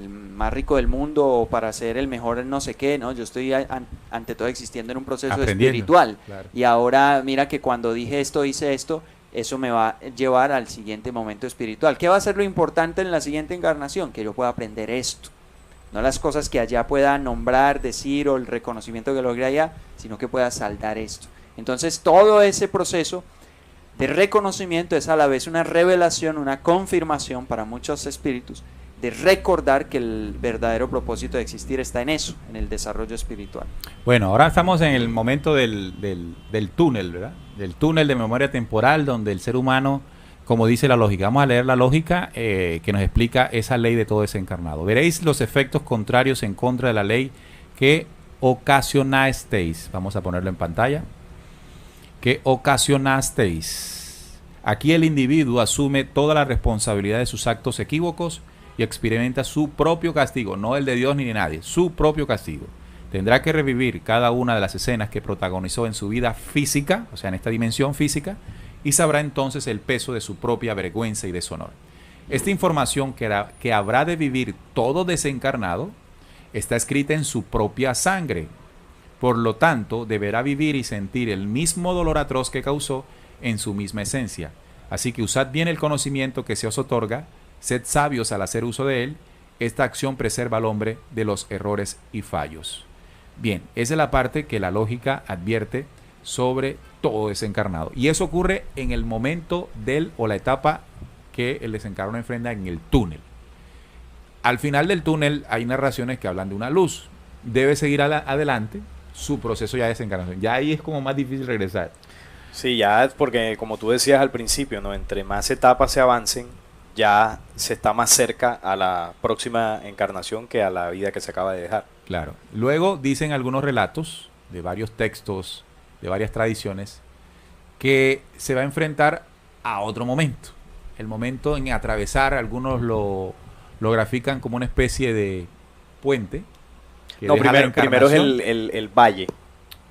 más rico del mundo o para ser el mejor no sé qué, no, yo estoy ante todo existiendo en un proceso espiritual, claro. Y ahora mira que cuando dije esto, hice esto, eso me va a llevar al siguiente momento espiritual. ¿Qué va a ser lo importante en la siguiente encarnación? Que yo pueda aprender esto, no las cosas que allá pueda nombrar, decir, o el reconocimiento que logre allá, sino que pueda saldar esto. Entonces todo ese proceso de reconocimiento es a la vez una revelación, una confirmación para muchos espíritus de recordar que el verdadero propósito de existir está en eso, en el desarrollo espiritual. Bueno, ahora estamos en el momento del túnel, ¿verdad? Del túnel de memoria temporal, donde el ser humano, como dice la lógica, vamos a leer la lógica que nos explica esa ley de todo desencarnado. Veréis los efectos contrarios en contra de la ley que ocasionasteis. Vamos a ponerlo en pantalla. Que ocasionasteis. Aquí el individuo asume toda la responsabilidad de sus actos equívocos y experimenta su propio castigo, no el de Dios ni de nadie, su propio castigo. Tendrá que revivir cada una de las escenas que protagonizó en su vida física, o sea, en esta dimensión física, y sabrá entonces el peso de su propia vergüenza y deshonor. Esta información que habrá de vivir todo desencarnado está escrita en su propia sangre. Por lo tanto, deberá vivir y sentir el mismo dolor atroz que causó en su misma esencia. Así que usad bien el conocimiento que se os otorga, sed sabios al hacer uso de él. Esta acción preserva al hombre de los errores y fallos. Bien, esa es la parte que la lógica advierte sobre todo desencarnado. Y eso ocurre en el momento o la etapa que el desencarnado enfrenta en el túnel. Al final del túnel hay narraciones que hablan de una luz. Debe seguir adelante su proceso ya de desencarnación. Ya ahí es como más difícil regresar. Sí, ya es porque como tú decías al principio, ¿no? Entre más etapas se avancen, ya se está más cerca a la próxima encarnación que a la vida que se acaba de dejar. Claro. Luego dicen algunos relatos de varios textos, de varias tradiciones, que se va a enfrentar a otro momento. El momento en atravesar, algunos lo grafican como una especie de puente. No, primero es el valle.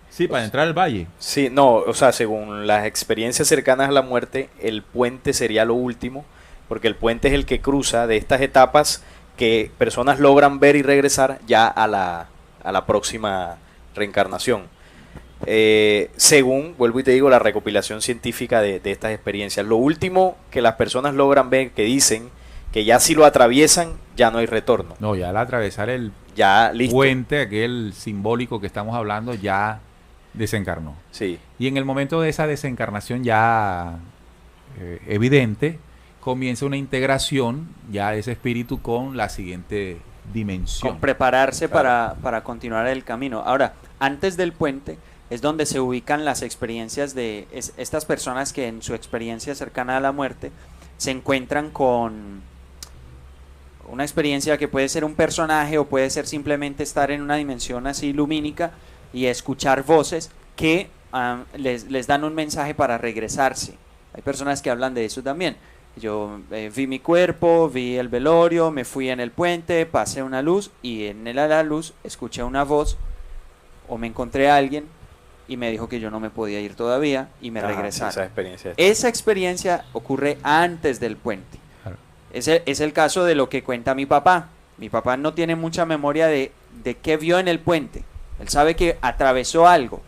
Sí, para entrar al valle. Sí, no, o sea, según las experiencias cercanas a la muerte, el puente sería lo último, porque el puente es el que cruza de estas etapas que personas logran ver y regresar ya a la próxima reencarnación. Según, vuelvo y te digo, la recopilación científica de estas experiencias. Lo último que las personas logran ver, que dicen que ya si lo atraviesan, ya no hay retorno. No, ya al atravesar el ya listo. Puente, aquel simbólico que estamos hablando, ya desencarnó. Sí. Y en el momento de esa desencarnación ya evidente, comienza una integración ya de ese espíritu con la siguiente dimensión. Con prepararse para continuar el camino. Ahora, antes del puente es donde se ubican las experiencias de estas personas que en su experiencia cercana a la muerte se encuentran con una experiencia que puede ser un personaje o puede ser simplemente estar en una dimensión así lumínica y escuchar voces que les dan un mensaje para regresarse. Hay personas que hablan de eso también. Yo vi mi cuerpo, vi el velorio, me fui en el puente, pasé una luz y en la luz escuché una voz o me encontré a alguien y me dijo que yo no me podía ir todavía y me regresaron. Sí, esa experiencia ocurre antes del puente. Claro. Es el caso de lo que cuenta mi papá. Mi papá no tiene mucha memoria de qué vio en el puente. Él sabe que atravesó algo,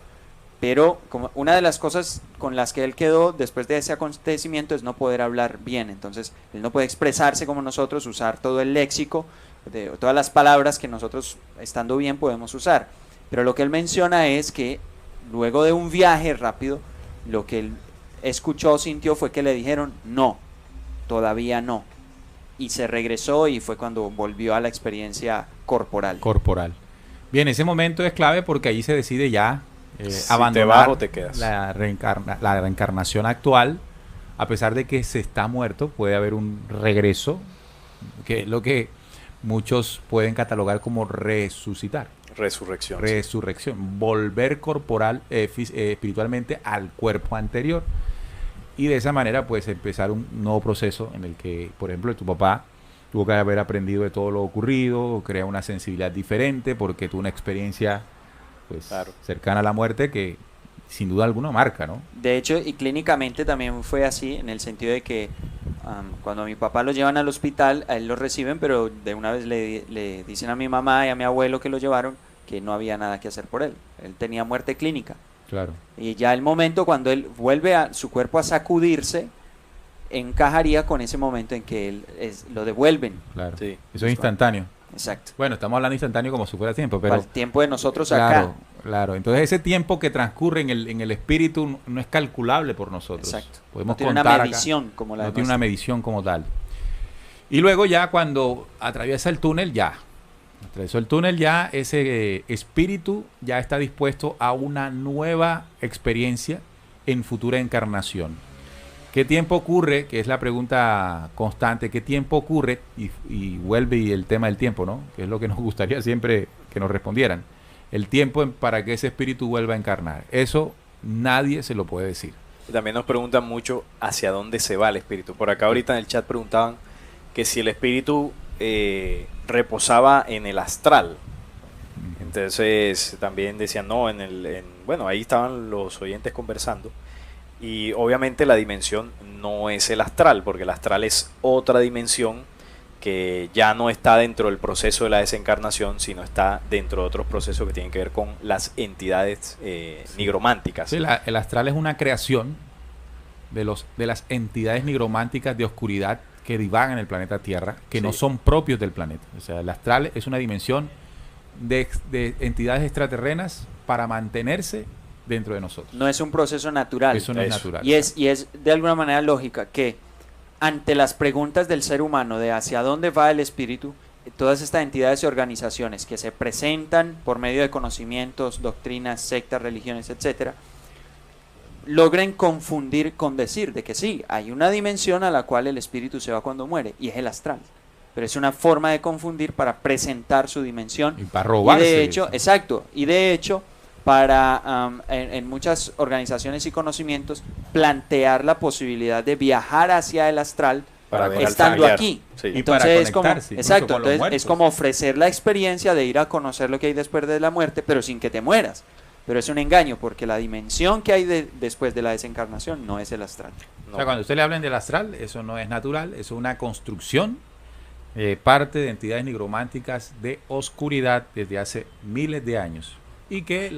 pero como una de las cosas con las que él quedó después de ese acontecimiento es no poder hablar bien. Entonces, él no puede expresarse como nosotros, usar todo el léxico, todas las palabras que nosotros, estando bien, podemos usar. Pero lo que él menciona es que luego de un viaje rápido, lo que él escuchó, sintió, fue que le dijeron, no, todavía no. Y se regresó y fue cuando volvió a la experiencia corporal. Bien, ese momento es clave porque allí se decide ya abandonar te quedas. La reencarnación actual. A pesar de que se está muerto, puede haber un regreso, que es lo que muchos pueden catalogar como resucitar. Resurrección. Volver espiritualmente al cuerpo anterior. Y de esa manera, pues, empezar un nuevo proceso en el que, por ejemplo, tu papá tuvo que haber aprendido de todo lo ocurrido, crea una sensibilidad diferente porque tuvo una experiencia, pues, cercana a la muerte que, sin duda alguna, marca, ¿no? De hecho, y clínicamente también fue así, en el sentido de que cuando a mi papá lo llevan al hospital, a él lo reciben, pero de una vez le dicen a mi mamá y a mi abuelo que lo llevaron que no había nada que hacer por él. Él tenía muerte clínica. Claro. Y ya el momento cuando él vuelve a su cuerpo a sacudirse, encajaría con ese momento en que él lo devuelven. Claro. Sí. Eso es instantáneo. Exacto. Bueno, estamos hablando instantáneo como si fuera tiempo, pero para el tiempo de nosotros claro, acá. Claro, entonces ese tiempo que transcurre en el espíritu no es calculable por nosotros. Exacto. Podemos No tiene una contar acá, medición como la no de tiene una nuestra. medición como tal. Y luego ya cuando atraviesa el túnel, atravesó el túnel, ya ese espíritu ya está dispuesto a una nueva experiencia en futura encarnación. ¿Qué tiempo ocurre? Que es la pregunta constante. ¿Qué tiempo ocurre? Y vuelve y el tema del tiempo, ¿no? Que es lo que nos gustaría siempre que nos respondieran. El tiempo para que ese espíritu vuelva a encarnar. Eso nadie se lo puede decir. Y también nos preguntan mucho hacia dónde se va el espíritu. Por acá ahorita en el chat preguntaban que si el espíritu reposaba en el astral. Entonces también decían, no, bueno, ahí estaban los oyentes conversando. Y obviamente la dimensión no es el astral, porque el astral es otra dimensión que ya no está dentro del proceso de la desencarnación, sino está dentro de otros procesos que tienen que ver con las entidades nigrománticas. Sí, el astral es una creación de las entidades nigrománticas de oscuridad que divagan en el planeta Tierra, que no son propios del planeta. O sea, el astral es una dimensión de entidades extraterrenas para mantenerse dentro de nosotros. No es un proceso natural. Eso no es natural. Y es de alguna manera lógica que ante las preguntas del ser humano de hacia dónde va el espíritu, todas estas entidades y organizaciones que se presentan por medio de conocimientos, doctrinas, sectas, religiones, etcétera, logren confundir con decir de que sí, hay una dimensión a la cual el espíritu se va cuando muere, y es el astral. Pero es una forma de confundir para presentar su dimensión. Y para robarse. Y de hecho, exacto, y de hecho, para en muchas organizaciones y conocimientos, plantear la posibilidad de viajar hacia el astral para ver estando al familiar. aquí. Sí. Y Entonces para es como, conectarse, incluso exacto, con los entonces es muertos. como ofrecer la experiencia de ir a conocer lo que hay después de la muerte, pero sin que te mueras. Pero es un engaño, porque la dimensión que hay después de la desencarnación no es el astral. O sea, cuando usted le hablen del astral, eso no es natural, eso es una construcción, parte de entidades nigrománticas de oscuridad desde hace miles de años. Y que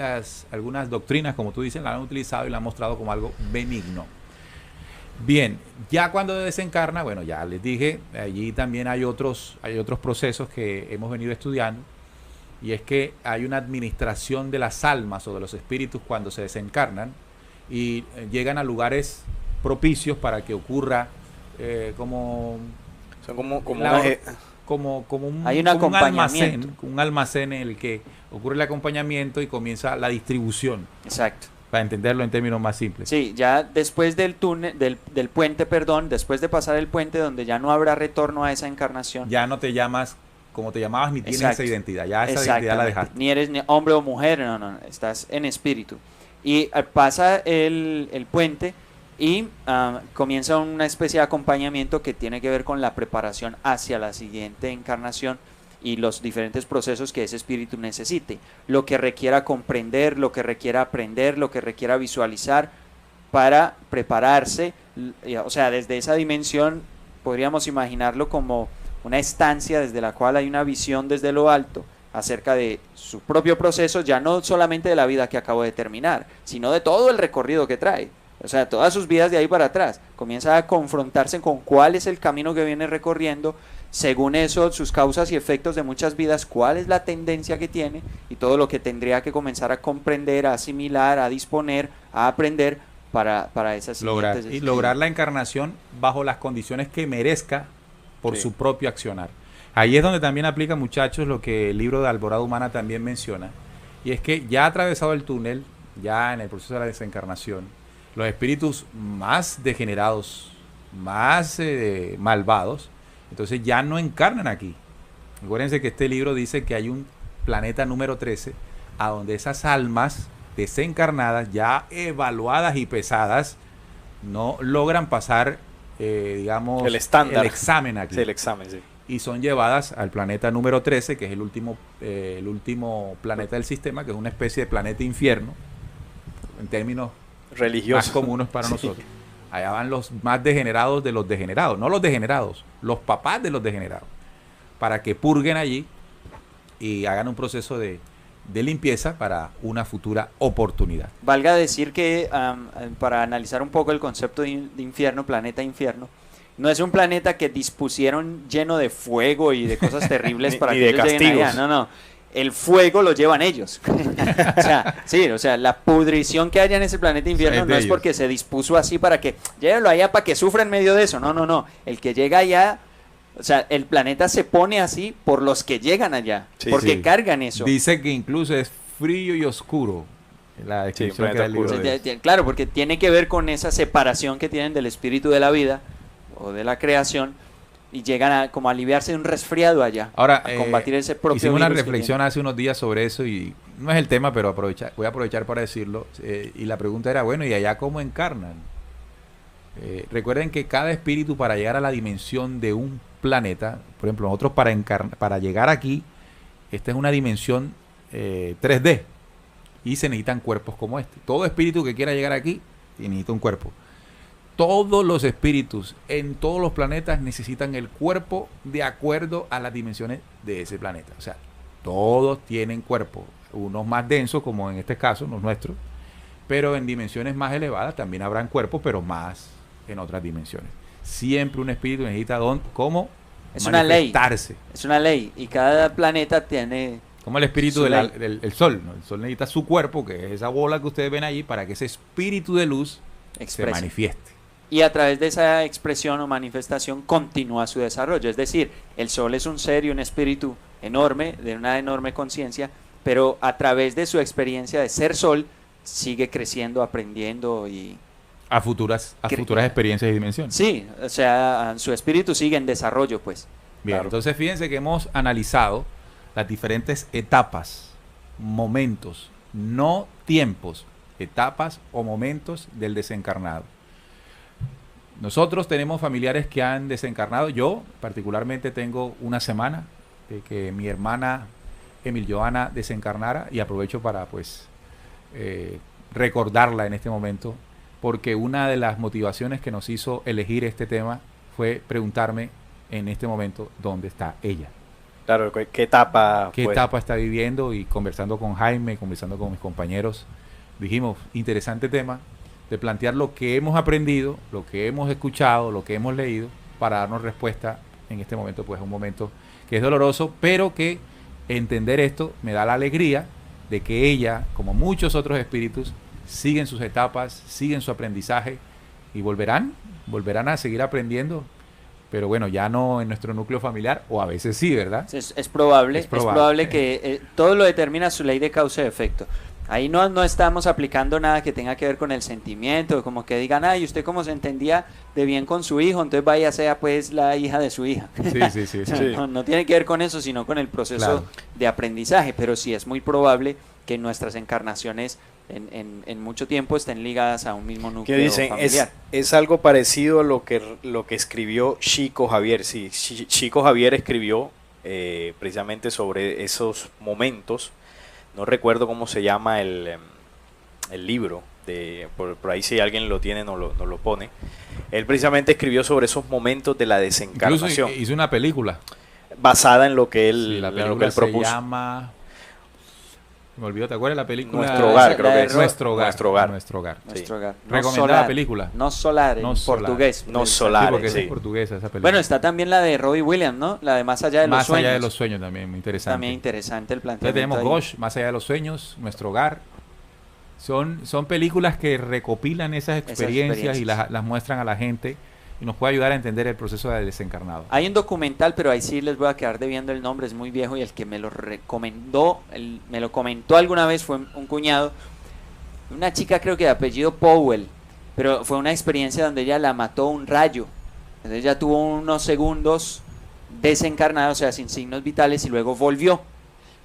algunas doctrinas, como tú dices, la han utilizado y la han mostrado como algo benigno. Bien, ya cuando desencarna, bueno, ya les dije, allí también hay otros procesos que hemos venido estudiando, y es que hay una administración de las almas o de los espíritus cuando se desencarnan y llegan a lugares propicios para que ocurra Son como Hay un acompañamiento. un almacén en el que ocurre el acompañamiento y comienza la distribución, Exacto. para entenderlo en términos más simples. Sí, ya después del túnel, del puente, perdón, después de pasar el puente donde ya no habrá retorno a esa encarnación. Ya no te llamas como te llamabas ni tienes Exacto. esa identidad, ya esa identidad la dejaste. Ni eres ni hombre o mujer, no, estás en espíritu. Y pasa el puente y comienza una especie de acompañamiento que tiene que ver con la preparación hacia la siguiente encarnación y los diferentes procesos que ese espíritu necesite, lo que requiera comprender, lo que requiera aprender, lo que requiera visualizar para prepararse. O sea, desde esa dimensión podríamos imaginarlo como una estancia desde la cual hay una visión desde lo alto acerca de su propio proceso, ya no solamente de la vida que acabo de terminar, sino de todo el recorrido que trae. O sea, todas sus vidas de ahí para atrás. Comienza a confrontarse con cuál es el camino que viene recorriendo, según eso, sus causas y efectos de muchas vidas, cuál es la tendencia que tiene y todo lo que tendría que comenzar a comprender, a asimilar, a disponer, a aprender para esas siguientes lograr la encarnación bajo las condiciones que merezca por Sí. su propio accionar. Ahí es donde también aplica, muchachos, lo que el libro de Alborada Humana también menciona, y es que ya atravesado el túnel, ya en el proceso de la desencarnación, los espíritus más degenerados, más malvados, entonces ya no encarnan aquí. Acuérdense que este libro dice que hay un planeta número 13, a donde esas almas desencarnadas, ya evaluadas y pesadas, no logran pasar, digamos, el estándar. el examen aquí. Sí, el examen, sí. Y son llevadas al planeta número 13, que es el último planeta del sistema, que es una especie de planeta infierno, en términos Religioso. más comunes para Sí. nosotros. Allá van los más degenerados de los degenerados, no los degenerados, los papás de los degenerados, para que purguen allí y hagan un proceso de limpieza para una futura oportunidad. Valga decir que para analizar un poco el concepto de infierno, planeta infierno, no es un planeta que dispusieron lleno de fuego y de cosas terribles para Ni que de ellos lleguen castigos. allá, no. el fuego lo llevan ellos. O sea, sí, o sea, la pudrición que haya en ese planeta infierno no es porque se dispuso así para que llévenlo allá para que sufra en medio de eso. No, no, no. El que llega allá, o sea, el planeta se pone así por los que llegan allá, porque cargan eso. Dice que incluso es frío y oscuro. La descripción que da el libro claro, porque tiene que ver con esa separación que tienen del espíritu de la vida o de la creación. Y llegan a como aliviarse de un resfriado allá. Ahora, a combatir ese propio hicimos una virus reflexión hace unos días sobre eso y no es el tema, pero voy a aprovechar para decirlo. Y la pregunta era, bueno, ¿y allá cómo encarnan? Recuerden que cada espíritu para llegar a la dimensión de un planeta, por ejemplo, nosotros para llegar aquí, esta es una dimensión 3D y se necesitan cuerpos como este. Todo espíritu que quiera llegar aquí necesita un cuerpo. Todos los espíritus en todos los planetas necesitan el cuerpo de acuerdo a las dimensiones de ese planeta. O sea, todos tienen cuerpo, unos más densos, como en este caso, los nuestros, pero en dimensiones más elevadas también habrán cuerpos, pero más en otras dimensiones. Siempre un espíritu necesita cómo manifestarse. Es una ley, y cada planeta tiene... Como el espíritu del sol, ¿no? El sol necesita su cuerpo, que es esa bola que ustedes ven allí, para que ese espíritu de luz se manifieste. Y a través de esa expresión o manifestación continúa su desarrollo. Es decir, el sol es un ser y un espíritu enorme, de una enorme conciencia, pero a través de su experiencia de ser sol, sigue creciendo, aprendiendo y... A futuras experiencias y dimensiones. Sí, o sea, su espíritu sigue en desarrollo, pues. Bien, claro. Entonces fíjense que hemos analizado las diferentes etapas, momentos, no tiempos, etapas o momentos del desencarnado. Nosotros tenemos familiares que han desencarnado. Yo particularmente tengo una semana de que mi hermana Emil Johanna desencarnara y aprovecho para recordarla en este momento, porque una de las motivaciones que nos hizo elegir este tema fue preguntarme en este momento dónde está ella. Claro, ¿qué etapa está viviendo? Y conversando con Jaime, conversando con mis compañeros, dijimos, interesante tema, de plantear lo que hemos aprendido, lo que hemos escuchado, lo que hemos leído, para darnos respuesta en este momento, pues un momento que es doloroso, pero que entender esto me da la alegría de que ella, como muchos otros espíritus, siguen sus etapas, siguen su aprendizaje y volverán a seguir aprendiendo, pero bueno, ya no en nuestro núcleo familiar, o a veces sí, ¿verdad? Es probable que todo lo determina su ley de causa y efecto. Ahí no estamos aplicando nada que tenga que ver con el sentimiento, como que digan, ay, usted como se entendía de bien con su hijo, entonces vaya sea pues la hija de su hija. Sí. No tiene que ver con eso, sino con el proceso de aprendizaje, pero sí es muy probable que nuestras encarnaciones en mucho tiempo estén ligadas a un mismo núcleo familiar. Es algo parecido a lo que escribió Chico Javier. Sí, Chico Javier escribió precisamente sobre esos momentos. No recuerdo cómo se llama el libro, por ahí si alguien lo tiene nos lo pone. Él precisamente escribió sobre esos momentos de la desencarnación. Incluso hizo una película. Basada en lo que él, la película se llama... Me olvidó, ¿te acuerdas la película? Nuestro Hogar, creo que es. Nuestro Hogar. Recomendada película. No Solar, en portugués. No Solar, porque es portuguesa esa película. Bueno, está también la de Robbie Williams, ¿no? La de Más allá de los sueños. Más allá de los sueños también, muy interesante. También interesante el planteamiento. Entonces tenemos Ghosh, Más allá de los sueños, Nuestro Hogar. Son películas que recopilan esas experiencias y las muestran a la gente y nos puede ayudar a entender el proceso del desencarnado. Hay un documental, pero ahí sí les voy a quedar debiendo el nombre, es muy viejo y el que me lo recomendó, me lo comentó alguna vez fue un cuñado, una chica creo que de apellido Powell, pero fue una experiencia donde ella la mató un rayo. Entonces ella tuvo unos segundos desencarnada, o sea, sin signos vitales, y luego volvió.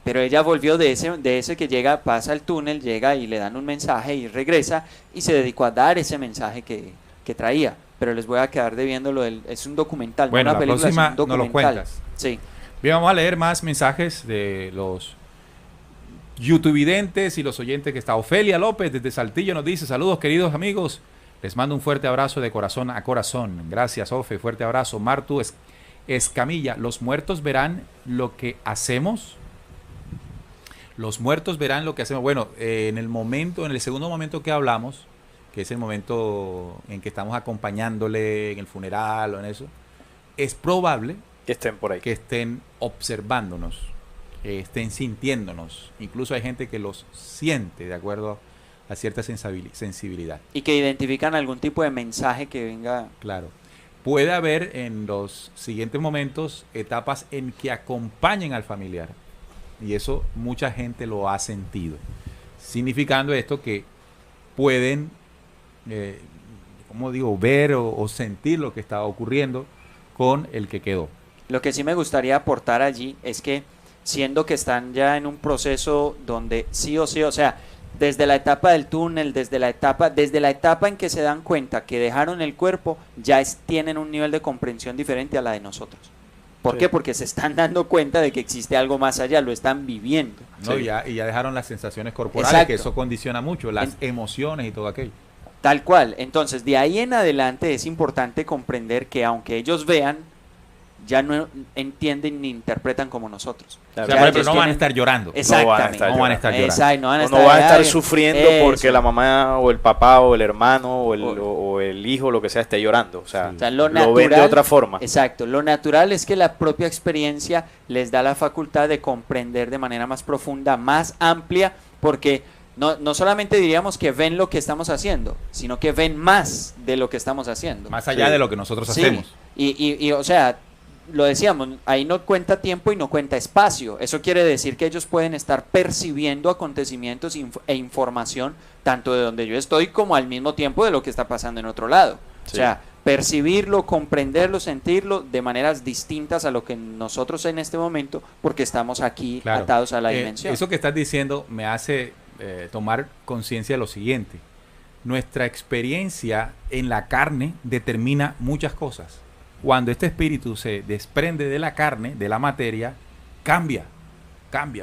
Pero ella volvió de ese que llega, pasa el túnel, llega y le dan un mensaje y regresa, y se dedicó a dar ese mensaje que traía. Pero les voy a quedar debiendo es un documental, bueno, no una película, la próxima es un documental. nos lo cuentas. Sí. Bien, vamos a leer más mensajes de los YouTubevidentes y los oyentes que está. Ofelia López desde Saltillo nos dice, saludos queridos amigos, les mando un fuerte abrazo de corazón a corazón. Gracias, Ofe, fuerte abrazo. Martu Escamilla, los muertos verán lo que hacemos. Los muertos verán lo que hacemos. Bueno, en el segundo momento que hablamos, que es el momento en que estamos acompañándole en el funeral o en eso, es probable que estén por ahí, que estén observándonos estén sintiéndonos. Incluso hay gente que los siente de acuerdo a cierta sensibilidad. Y que identifican algún tipo de mensaje que venga. Claro. Puede haber en los siguientes momentos etapas en que acompañen al familiar. Y eso mucha gente lo ha sentido. Significando esto que pueden, como digo, ver o sentir lo que estaba ocurriendo con el que quedó. Lo que sí me gustaría aportar allí es que, siendo que están ya en un proceso donde sí o sí, o sea, desde la etapa del túnel, desde la etapa en que se dan cuenta que dejaron el cuerpo, ya tienen un nivel de comprensión diferente a la de nosotros. ¿Por Sí. qué? Porque se están dando cuenta de que existe algo más allá, lo están viviendo. ¿No? Sí. Y ya dejaron las sensaciones corporales, Exacto. que eso condiciona mucho, las emociones y todo aquello. Tal cual. Entonces, de ahí en adelante es importante comprender que aunque ellos vean, ya no entienden ni interpretan como nosotros. Claro. O sea, Ya por ejemplo, ellos no van a tienen- estar llorando. Exactamente. No van a estar llorando. Exacto, no van a O estar, no van a estar "Ay, sufriendo eso". porque la mamá o el papá o el hermano o O- el hijo, lo que sea, esté llorando. O sea, Sí. O sea, lo ven de natural, otra forma. Exacto, lo natural es que la propia experiencia les da la facultad de comprender de manera más profunda, más amplia, porque no solamente diríamos que ven lo que estamos haciendo, sino que ven más de lo que estamos haciendo. Más allá Sí. de lo que nosotros Sí, hacemos. y, o sea, lo decíamos, ahí no cuenta tiempo y no cuenta espacio. Eso quiere decir que ellos pueden estar percibiendo acontecimientos e información tanto de donde yo estoy como al mismo tiempo de lo que está pasando en otro lado. Sí. O sea, percibirlo, comprenderlo, sentirlo de maneras distintas a lo que nosotros en este momento, porque estamos aquí Claro. atados a la dimensión. Eso que estás diciendo me hace tomar conciencia de lo siguiente. Nuestra experiencia en la carne determina muchas cosas. Cuando este espíritu se desprende de la carne, de la materia, cambia.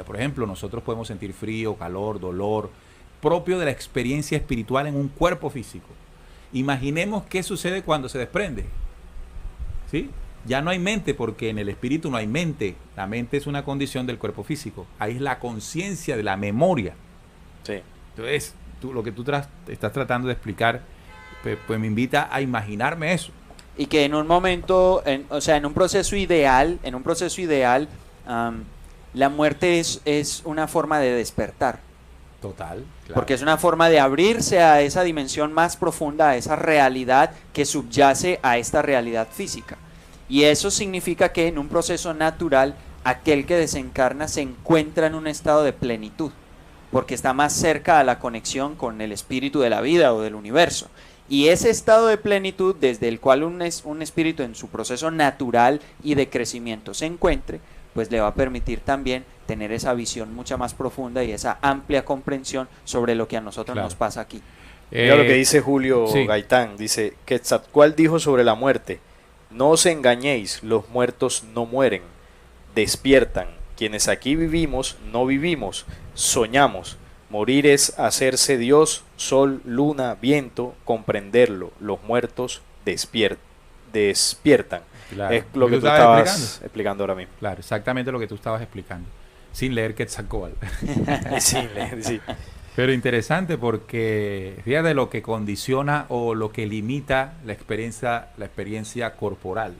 Por ejemplo, nosotros podemos sentir frío, calor, dolor, propio de la experiencia espiritual en un cuerpo físico. Imaginemos qué sucede cuando se desprende. ¿Sí? Ya no hay mente, porque en el espíritu no hay mente. La mente es una condición del cuerpo físico. Ahí es la conciencia de la memoria. Sí. Entonces, lo que tú estás tratando de explicar, pues me invita a imaginarme eso. Y que en un momento, o sea, en un proceso ideal, la muerte es una forma de despertar. Total. Claro. Porque es una forma de abrirse a esa dimensión más profunda, a esa realidad que subyace a esta realidad física. Y eso significa que en un proceso natural, aquel que desencarna se encuentra en un estado de plenitud, porque está más cerca a la conexión con el espíritu de la vida o del universo. Y ese estado de plenitud, desde el cual un espíritu en su proceso natural y de crecimiento se encuentre, pues le va a permitir también tener esa visión mucha más profunda y esa amplia comprensión sobre lo que a nosotros Claro. nos pasa aquí. Mira lo que dice Julio sí. Gaitán. Dice, Quetzalcóatl dijo sobre la muerte: no os engañéis, los muertos no mueren, despiertan. Quienes aquí vivimos, no vivimos, soñamos. Morir es hacerse Dios, sol, luna, viento, comprenderlo. Los muertos despiertan. Claro. Es lo que tú estabas estabas explicando ahora mismo. Claro, exactamente lo que tú estabas explicando. Sin leer Quetzalcóatl. Sí. Pero interesante, porque fíjate lo que condiciona o lo que limita la experiencia corporal.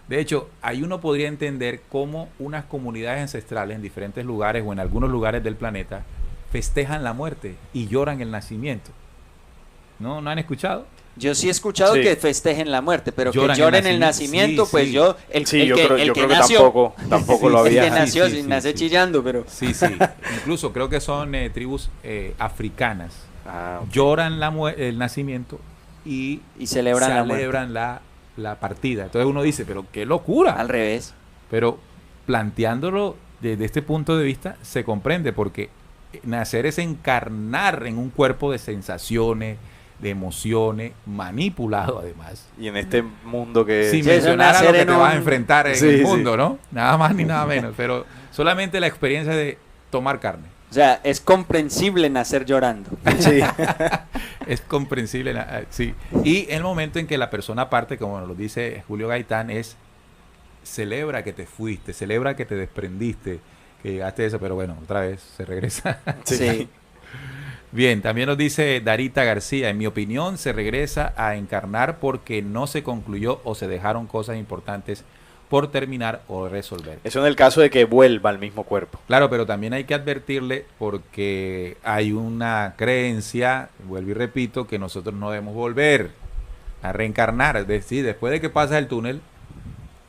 De hecho, ahí uno podría entender cómo unas comunidades ancestrales en diferentes lugares o en algunos lugares del planeta festejan la muerte y lloran el nacimiento. ¿No han escuchado? Yo sí he escuchado Sí. que festejen la muerte, pero Lloran que lloren el el nacimiento. nacimiento, Sí, pues sí. yo, Yo creo que nació, tampoco lo Sí, el que había. nació, sí, nace sí. chillando, pero Sí. Incluso creo que son tribus africanas. Ah, ok. Lloran el nacimiento y celebran la muerte. celebran la partida. Entonces uno dice, pero qué locura. Al revés. Pero planteándolo desde este punto de vista se comprende, porque nacer es encarnar en un cuerpo de sensaciones, de emociones, manipulado además. Y en este mundo que... Sin Sí, eso mencionar a lo nacer que en te vas a un- enfrentar en Sí, el sí. mundo, ¿no? Nada más ni nada menos, pero solamente la experiencia de tomar carne. O sea, es comprensible nacer llorando. Sí. Es comprensible, sí. Y el momento en que la persona parte, como nos lo dice Julio Gaitán, es celebra que te fuiste, celebra que te desprendiste, que llegaste a eso, pero bueno, otra vez se regresa. Sí. Bien, también nos dice Darita García, en mi opinión se regresa a encarnar porque no se concluyó o se dejaron cosas importantes por terminar o resolver. Eso en el caso de que vuelva al mismo cuerpo. Claro, pero también hay que advertirle porque hay una creencia, vuelvo y repito, que nosotros no debemos volver a reencarnar. Es decir, después de que pasas el túnel,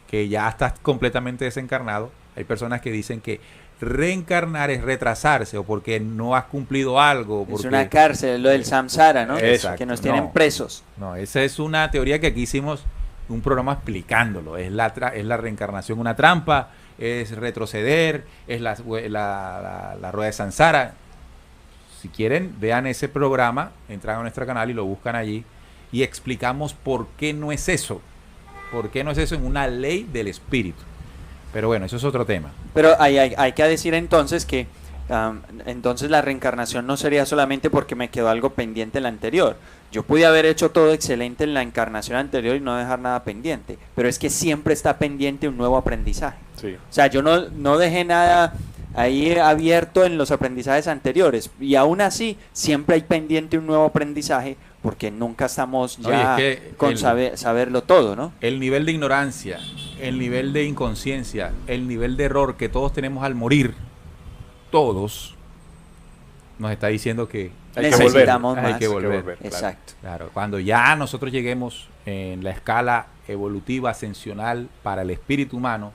que ya estás completamente desencarnado, hay personas que dicen que reencarnar es retrasarse o porque no has cumplido algo. Porque... Es una cárcel, lo del samsara, ¿no? Exacto, que nos tienen no. presos. No, esa es una teoría que aquí hicimos un programa explicándolo. Es la reencarnación una trampa, es retroceder, es la rueda de samsara. Si quieren, vean ese programa, entran a nuestro canal y lo buscan allí y explicamos por qué no es eso. ¿Por qué no es eso en una ley del espíritu? Pero bueno, eso es otro tema. Pero hay que decir entonces que entonces la reencarnación no sería solamente porque me quedó algo pendiente en la anterior. Yo pude haber hecho todo excelente en la encarnación anterior y no dejar nada pendiente, pero es que siempre está pendiente un nuevo aprendizaje. Sí. O sea, yo no dejé nada ahí abierto en los aprendizajes anteriores y aún así siempre hay pendiente un nuevo aprendizaje porque nunca estamos ya con saberlo todo, ¿no? El nivel de ignorancia, el nivel de inconsciencia, el nivel de error que todos tenemos al morir, todos, nos está diciendo que necesitamos más. Hay que volver. Exacto. Claro, cuando ya nosotros lleguemos en la escala evolutiva ascensional para el espíritu humano,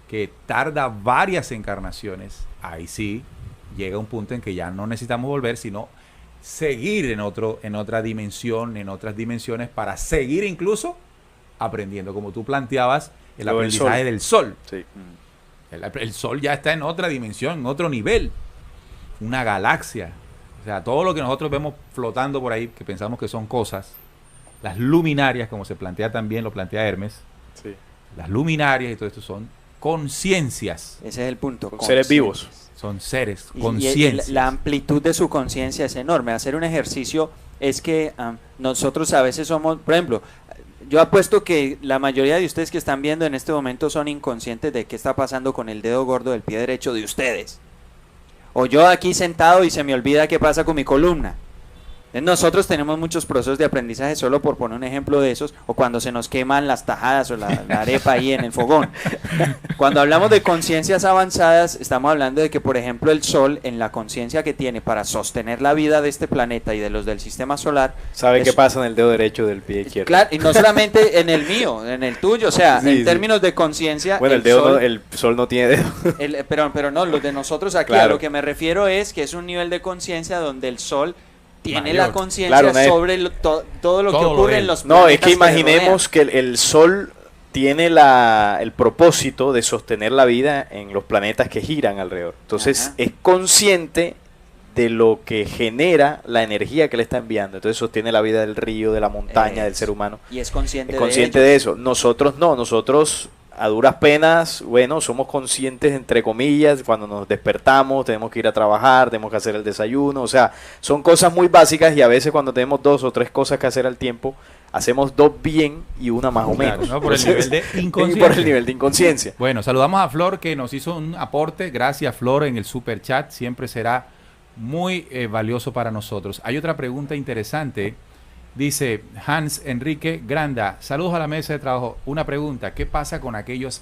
que tarda varias encarnaciones, ahí sí llega un punto en que ya no necesitamos volver, sino seguir en otra dimensión, en otras dimensiones, para seguir incluso aprendiendo, como tú planteabas, el aprendizaje del sol. Sí. El sol ya está en otra dimensión, en otro nivel, una galaxia. O sea, todo lo que nosotros vemos flotando por ahí, que pensamos que son cosas, las luminarias, como se plantea también, lo plantea Hermes, Sí. las luminarias y todo esto son conciencias. Ese es el punto. Son seres vivos. Son seres, Y conciencias. la amplitud de su conciencia es enorme. Hacer un ejercicio es que nosotros a veces somos, por ejemplo, yo apuesto que la mayoría de ustedes que están viendo en este momento son inconscientes de qué está pasando con el dedo gordo del pie derecho de ustedes. O yo aquí sentado y se me olvida qué pasa con mi columna. Nosotros tenemos muchos procesos de aprendizaje, solo por poner un ejemplo de esos, o cuando se nos queman las tajadas o la arepa ahí en el fogón. Cuando hablamos de conciencias avanzadas, estamos hablando de que, por ejemplo, el Sol, en la conciencia que tiene para sostener la vida de este planeta y de los del sistema solar... ¿Sabe qué pasa en el dedo derecho del pie izquierdo? Claro, y no solamente en el mío, en el tuyo, o sea, Sí, en términos de conciencia... Bueno, el Sol no tiene dedo. Pero no, los de nosotros aquí, Claro. a lo que me refiero es que es un nivel de conciencia donde el Sol... tiene Mayor. la conciencia sobre todo lo que ocurre en los No, es que planetas imaginemos que el Sol tiene el propósito de sostener la vida en los planetas que giran alrededor. Entonces, Ajá. es consciente de lo que genera la energía que le está enviando. Entonces, sostiene la vida del río, de la montaña, del ser humano. y es consciente, Es consciente de eso. Nosotros no, nosotros a duras penas, bueno, somos conscientes entre comillas, cuando nos despertamos, tenemos que ir a trabajar, tenemos que hacer el desayuno, o sea, son cosas muy básicas y a veces cuando tenemos 2 o 3 cosas que hacer al tiempo, hacemos 2 bien y una más o Claro, menos. ¿no? Por el nivel de inconsciencia. Por el nivel de inconsciencia. Bueno, saludamos a Flor que nos hizo un aporte. Gracias, Flor, en el super chat. Siempre será muy valioso para nosotros. Hay otra pregunta interesante. Dice Hans Enrique Granda, saludos a la mesa de trabajo. Una pregunta, ¿qué pasa con aquellas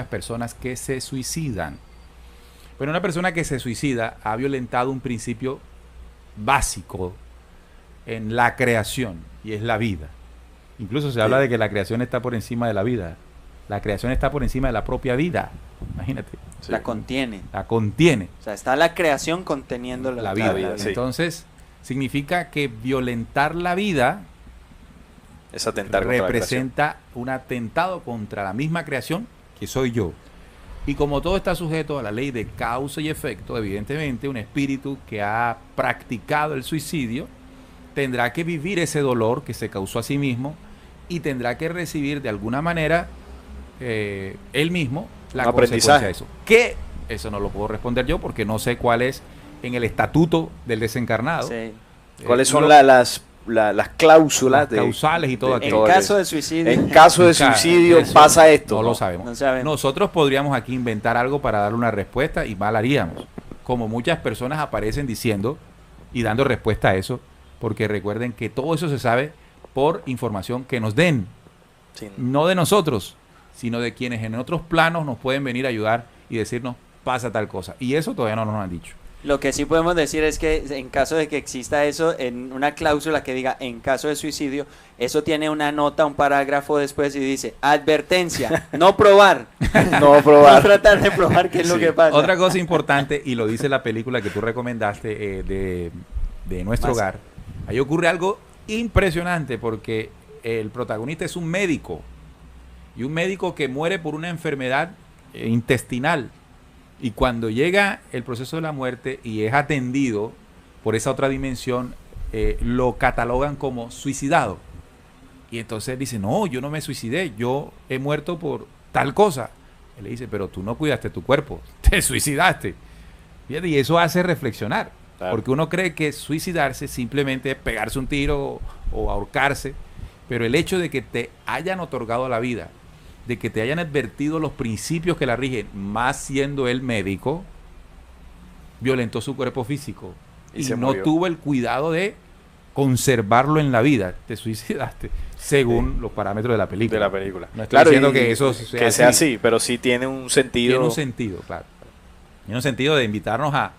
personas que se suicidan? Bueno, una persona que se suicida ha violentado un principio básico en la creación y es la vida. Incluso se habla de que la creación está por encima de la vida. La creación está por encima de la propia vida. Imagínate. La contiene. La contiene. O sea, está la creación conteniendo La vida. sí. Entonces, significa que violentar la vida Es atentar contra la creación. representa un atentado contra la misma creación que soy yo. Y como todo está sujeto a la ley de causa y efecto, evidentemente un espíritu que ha practicado el suicidio tendrá que vivir ese dolor que se causó a sí mismo y tendrá que recibir de alguna manera él mismo la Un consecuencia aprendizaje. de eso. ¿Qué? Eso no lo puedo responder yo porque no sé cuál es en el estatuto del desencarnado. Sí. ¿Cuáles son Lo- las cláusulas las causales y todo En aquello. caso de suicidio. En caso de suicidio Eso pasa esto. No ¿no? lo sabemos. No sabemos. Nosotros podríamos aquí inventar algo para darle una respuesta y mal haríamos. Como muchas personas aparecen diciendo y dando respuesta a eso, porque recuerden que todo eso se sabe por información que nos den, Sí. no de nosotros, sino de quienes en otros planos nos pueden venir a ayudar y decirnos, pasa tal cosa. Y eso todavía no nos han dicho. Lo que sí podemos decir es que en caso de que exista eso, en una cláusula que diga en caso de suicidio, eso tiene una nota, un parágrafo después y dice, advertencia, no probar. No probar. No tratar de probar qué es lo que pasa. Otra cosa importante, y lo dice la película que tú recomendaste de Nuestro Más. Hogar, ahí ocurre algo impresionante porque el protagonista es un médico, y un médico que muere por una enfermedad intestinal. Y cuando llega el proceso de la muerte y es atendido por esa otra dimensión, lo catalogan como suicidado. Y entonces dice, no, yo no me suicidé, yo he muerto por tal cosa. Él le dice, pero tú no cuidaste tu cuerpo, te suicidaste. Fíjate, y eso hace reflexionar, Claro. porque uno cree que suicidarse simplemente es pegarse un tiro o ahorcarse, pero el hecho de que te hayan otorgado la vida, de que te hayan advertido los principios que la rigen, más siendo él médico, violentó su cuerpo físico Y y se no murió. tuvo el cuidado de conservarlo en la vida. Te suicidaste, según los parámetros de la película. De la película. No estoy diciendo que eso que sea así, pero sí tiene un sentido. Tiene un sentido, claro. Tiene un sentido de invitarnos a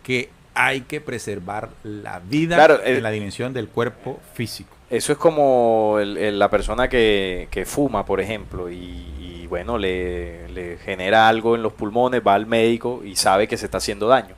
que hay que preservar la vida Claro, en la dimensión del cuerpo físico. Eso es como la persona que fuma, por ejemplo, y bueno, le genera algo en los pulmones, va al médico y sabe que se está haciendo daño.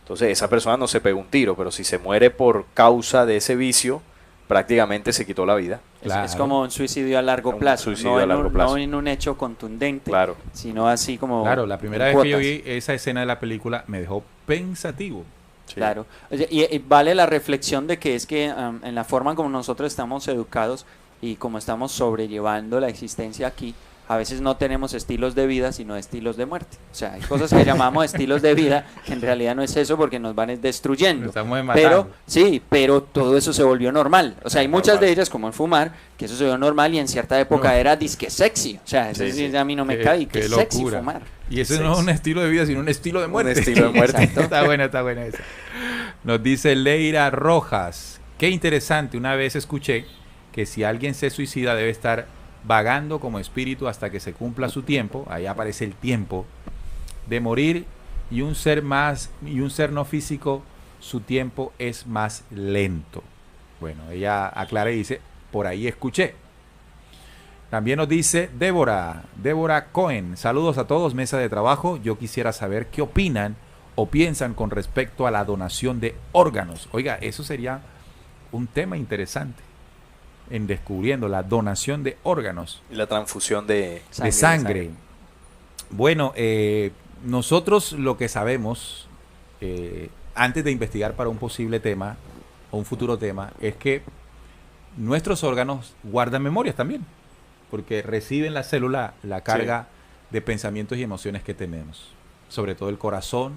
Entonces esa persona no se pega un tiro, pero si se muere por causa de ese vicio, prácticamente se quitó la vida. Es como un suicidio a largo Un plazo, suicidio no, a en largo un, plazo. no en un hecho contundente, Claro. sino así como Claro, la primera en vez que yo cuotas. vi esa escena de la película me dejó pensativo. Sí. Claro, oye, y vale la reflexión de que es que en la forma como nosotros estamos educados y como estamos sobrellevando la existencia aquí, a veces no tenemos estilos de vida, sino estilos de muerte. O sea, hay cosas que llamamos estilos de vida, que en realidad no es eso porque nos van destruyendo. Nos estamos matando. Pero, sí, pero todo eso se volvió normal. O sea, hay muchas Normal. de ellas, como el fumar, que eso se volvió normal y en cierta época No. era disque sexy. O sea, eso Sí, sí, sí. a mí no me Qué- cae, qué que sexy locura. fumar. Y ese Sí, no es sí. un estilo de vida, sino un estilo de muerte. estilo de muerte. Exacto. Está buena esa. Nos dice Leira Rojas, qué interesante, una vez escuché que si alguien se suicida debe estar vagando como espíritu hasta que se cumpla su tiempo, ahí aparece el tiempo, de morir y un ser no físico, su tiempo es más lento. Bueno, ella aclara y dice, por ahí escuché. También nos dice Débora Cohen, saludos a todos, mesa de trabajo, yo quisiera saber qué opinan o piensan con respecto a la donación de órganos. Oiga, eso sería un tema interesante en descubriendo la donación de órganos, Y la transfusión de de sangre. Bueno, nosotros lo que sabemos, antes de investigar para un posible tema o un futuro tema, es que nuestros órganos guardan memorias también, porque reciben la célula la carga de pensamientos y emociones que tenemos, sobre todo el corazón,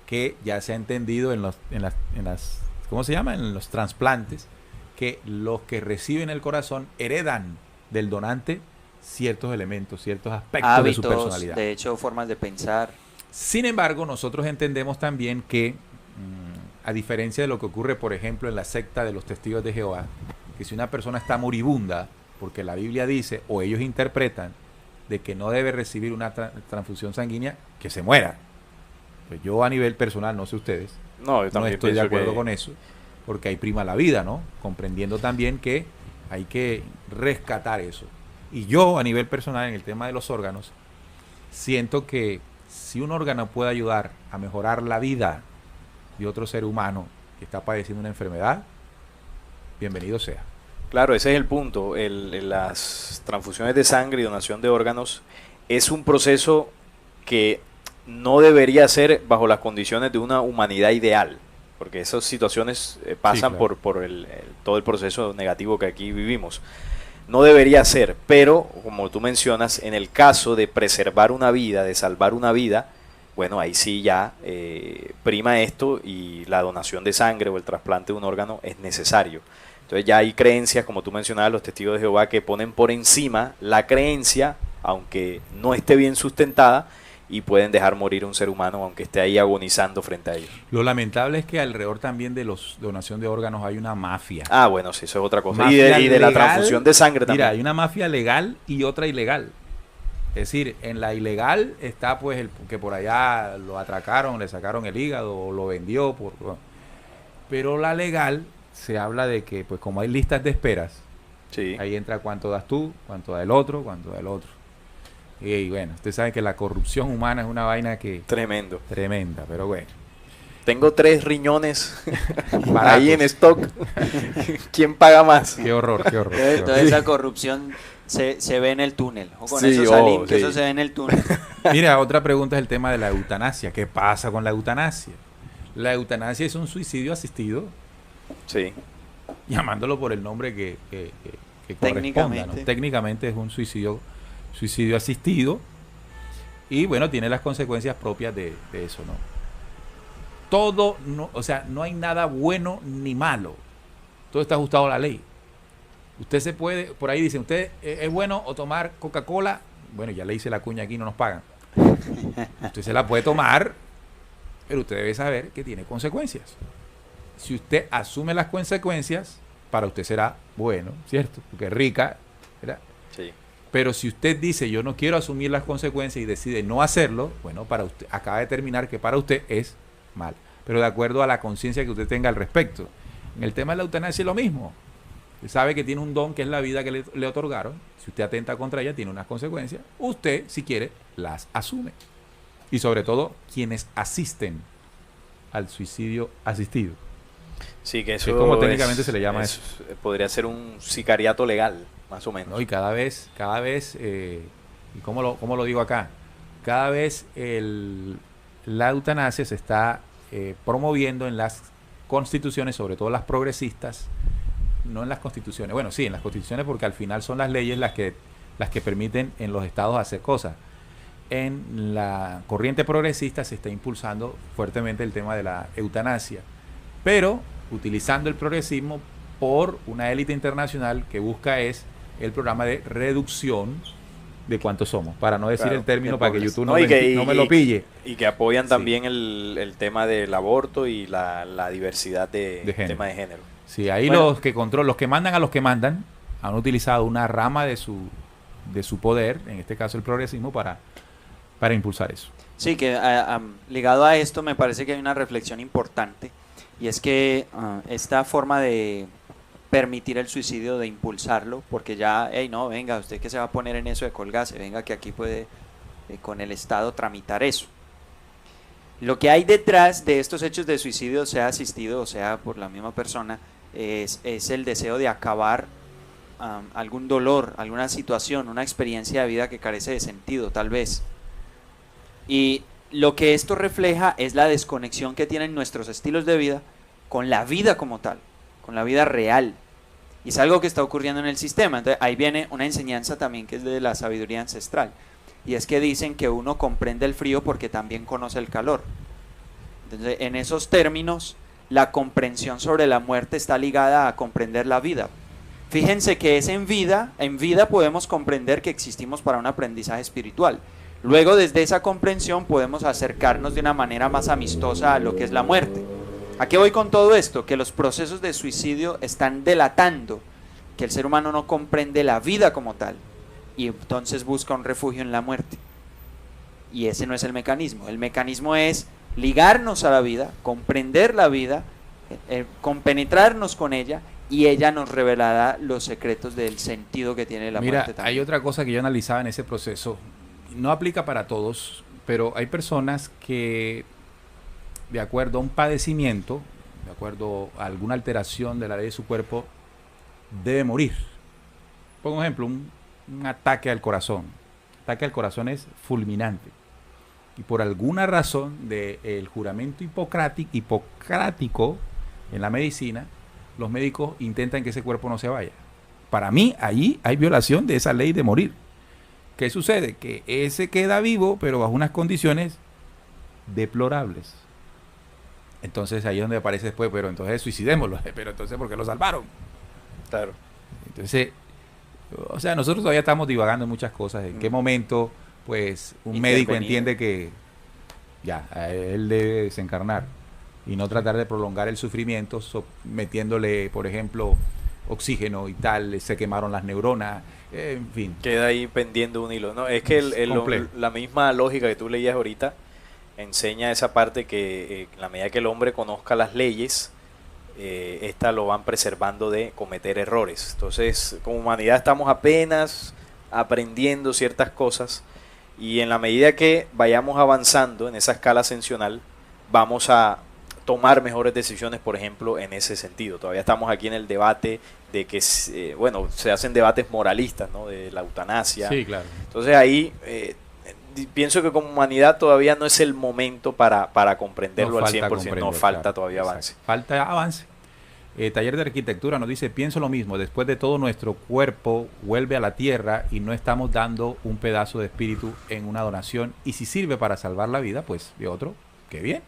que ya se ha entendido en las ¿cómo se llama? En los trasplantes, que los que reciben el corazón heredan del donante ciertos elementos, ciertos aspectos de su Hábitos, personalidad. de hecho, formas de pensar. Sin embargo, nosotros entendemos también que, a diferencia de lo que ocurre, por ejemplo, en la secta de los testigos de Jehová, que si una persona está moribunda, porque la Biblia dice, o ellos interpretan, de que no debe recibir una transfusión sanguínea, que se muera. Pues yo a nivel personal, no sé ustedes, No, yo no también estoy de pienso acuerdo que- con eso, porque ahí prima la vida, ¿no? Comprendiendo también que hay que rescatar eso. Y yo a nivel personal, en el tema de los órganos, siento que si un órgano puede ayudar a mejorar la vida de otro ser humano que está padeciendo una enfermedad, bienvenido sea. Claro, ese es el punto. Las transfusiones de sangre y donación de órganos es un proceso que no debería ser bajo las condiciones de una humanidad ideal, porque esas situaciones pasan Sí, claro. por todo el proceso negativo que aquí vivimos. No debería ser, pero como tú mencionas, en el caso de preservar una vida, de salvar una vida, bueno, ahí sí ya prima esto y la donación de sangre o el trasplante de un órgano es necesario. Entonces ya hay creencias, como tú mencionabas, los testigos de Jehová, que ponen por encima la creencia, aunque no esté bien sustentada, y pueden dejar morir a un ser humano aunque esté ahí agonizando frente a ellos. Lo lamentable es que alrededor también de los donación de órganos hay una mafia. Ah, bueno, sí, eso es otra cosa. Y Mafia de la legal. transfusión de sangre también. Mira, hay una mafia legal y otra ilegal. Es decir, en la ilegal está pues el que por allá lo atracaron, le sacaron el hígado o lo vendió. Pero la legal se habla de que pues como hay listas de esperas, Sí. ahí entra cuánto das tú, cuánto da el otro, cuánto da el otro. Y bueno, usted sabe que la corrupción humana es una vaina que Tremendo. tremenda, pero bueno. Tengo 3 riñones Baratos. ahí en stock. ¿Quién paga más? Qué horror, qué horror. qué Toda horror. esa corrupción se ve en el túnel. O con Sí, eso Salim, que sí. eso se ve en el túnel. Mira, otra pregunta es el tema de la eutanasia. ¿Qué pasa con la eutanasia? La eutanasia es un suicidio asistido, Sí. llamándolo por el nombre que Técnicamente. corresponda, ¿no? Técnicamente es un suicidio asistido y bueno, tiene las consecuencias propias de eso, ¿no? Todo, no, o sea, no hay nada bueno ni malo. Todo está ajustado a la ley. Usted se puede, por ahí dicen, ¿usted es bueno o tomar Coca-Cola? Bueno, ya le hice la cuña aquí, no nos pagan. Usted se la puede tomar, pero usted debe saber que tiene consecuencias. Si usted asume las consecuencias, para usted será bueno, ¿cierto? Porque es rica, ¿verdad? Sí. Pero si usted dice, yo no quiero asumir las consecuencias y decide no hacerlo, bueno, para usted, acaba de determinar que para usted es mal. Pero de acuerdo a la conciencia que usted tenga al respecto. En el tema de la eutanasia es lo mismo. Usted sabe que tiene un don que es la vida que le otorgaron. Si usted atenta contra ella, tiene unas consecuencias. Usted, si quiere, las asume. Y sobre todo, quienes asisten al suicidio asistido. Sí, que eso Es como técnicamente se le llama eso. Podría ser un sicariato legal, más o menos. ¿No? Y cada vez, ¿y cómo lo digo acá? Cada vez la eutanasia se está promoviendo en las constituciones, sobre todo las progresistas, no en las constituciones, bueno, sí, en las constituciones porque al final son las leyes las que permiten en los estados hacer cosas. En la corriente progresista se está impulsando fuertemente el tema de la eutanasia, pero utilizando el progresismo por una élite internacional que busca es el programa de reducción de cuántos somos, para no decir Claro, el término, de para que pobres. YouTube No, y que- no me lo pille. Y que apoyan Sí. también el tema del aborto y la diversidad de género. tema de género. Sí, ahí Bueno. los que controlan, los que mandan a los que mandan, han utilizado una rama de su poder, en este caso el progresismo, para impulsar eso. Sí, que ligado a esto me parece que hay una reflexión importante y es que esta forma de permitir el suicidio, de impulsarlo, porque ya, hey, no, venga, usted que se va a poner en eso de colgarse, venga que aquí puede con el Estado tramitar eso. Lo que hay detrás de estos hechos de suicidio, sea asistido o sea por la misma persona, es el deseo de acabar algún dolor, alguna situación, una experiencia de vida que carece de sentido, tal vez. Y lo que esto refleja es la desconexión que tienen nuestros estilos de vida con la vida como tal, con la vida real. Y es algo que está ocurriendo en el sistema. Entonces, ahí viene una enseñanza también que es de la sabiduría ancestral. Y es que dicen que uno comprende el frío porque también conoce el calor. Entonces, en esos términos, la comprensión sobre la muerte está ligada a comprender la vida. Fíjense que es en vida podemos comprender que existimos para un aprendizaje espiritual. Luego, desde esa comprensión podemos acercarnos de una manera más amistosa a lo que es la muerte. ¿A qué voy con todo esto? Que los procesos de suicidio están delatando que el ser humano no comprende la vida como tal y entonces busca un refugio en la muerte. Y ese no es el mecanismo. El mecanismo es ligarnos a la vida, comprender la vida, compenetrarnos con ella y ella nos revelará los secretos del sentido que tiene la Mira, muerte también. hay otra cosa que yo analizaba en ese proceso. No aplica para todos, pero hay personas que, de acuerdo a un padecimiento, de acuerdo a alguna alteración de la ley de su cuerpo, debe morir. Por ejemplo, un ataque al corazón. El ataque al corazón es fulminante. Y por alguna razón del juramento hipocrático en la medicina, los médicos intentan que ese cuerpo no se vaya. Para mí, ahí hay violación de esa ley de morir. ¿Qué sucede? Que ese queda vivo, pero bajo unas condiciones deplorables. Entonces ahí es donde aparece después, pero entonces suicidémoslo. Pero entonces, ¿por qué lo salvaron? Claro. Entonces, o sea, nosotros todavía estamos divagando en muchas cosas. ¿En qué momento, pues, un médico entiende que ya, a él debe desencarnar y no tratar de prolongar el sufrimiento, metiéndole, por ejemplo, oxígeno y tal, se quemaron las neuronas, en fin. Queda ahí pendiendo un hilo. No, es que la misma lógica que tú leías ahorita enseña esa parte que en la medida que el hombre conozca las leyes, estas lo van preservando de cometer errores. Entonces, como humanidad estamos apenas aprendiendo ciertas cosas y en la medida que vayamos avanzando en esa escala ascensional, vamos a tomar mejores decisiones, por ejemplo, en ese sentido. Todavía estamos aquí en el debate de que, bueno, se hacen debates moralistas, ¿no? De la eutanasia. Sí, claro. Entonces ahí pienso que como humanidad todavía no es el momento para comprenderlo al 100%. No, falta todavía avance. Falta avance. Taller de Arquitectura nos dice, pienso lo mismo, después de todo nuestro cuerpo vuelve a la tierra y no estamos dando un pedazo de espíritu en una donación y si sirve para salvar la vida, pues de otro, qué bien.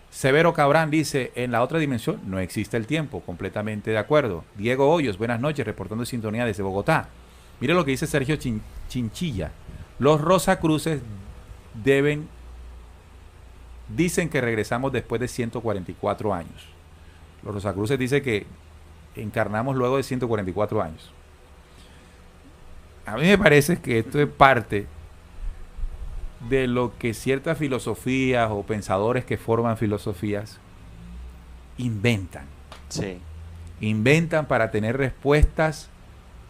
Severo Cabrán dice, en la otra dimensión no existe el tiempo, completamente de acuerdo. Diego Hoyos, buenas noches, reportando sintonía desde Bogotá. Mire lo que dice Sergio Chinchilla. Los Rosacruces dicen que regresamos después de 144 años. Los Rosacruces dicen que encarnamos luego de 144 años. A mí me parece que esto es parte de lo que ciertas filosofías o pensadores que forman filosofías inventan. Sí. Inventan para tener respuestas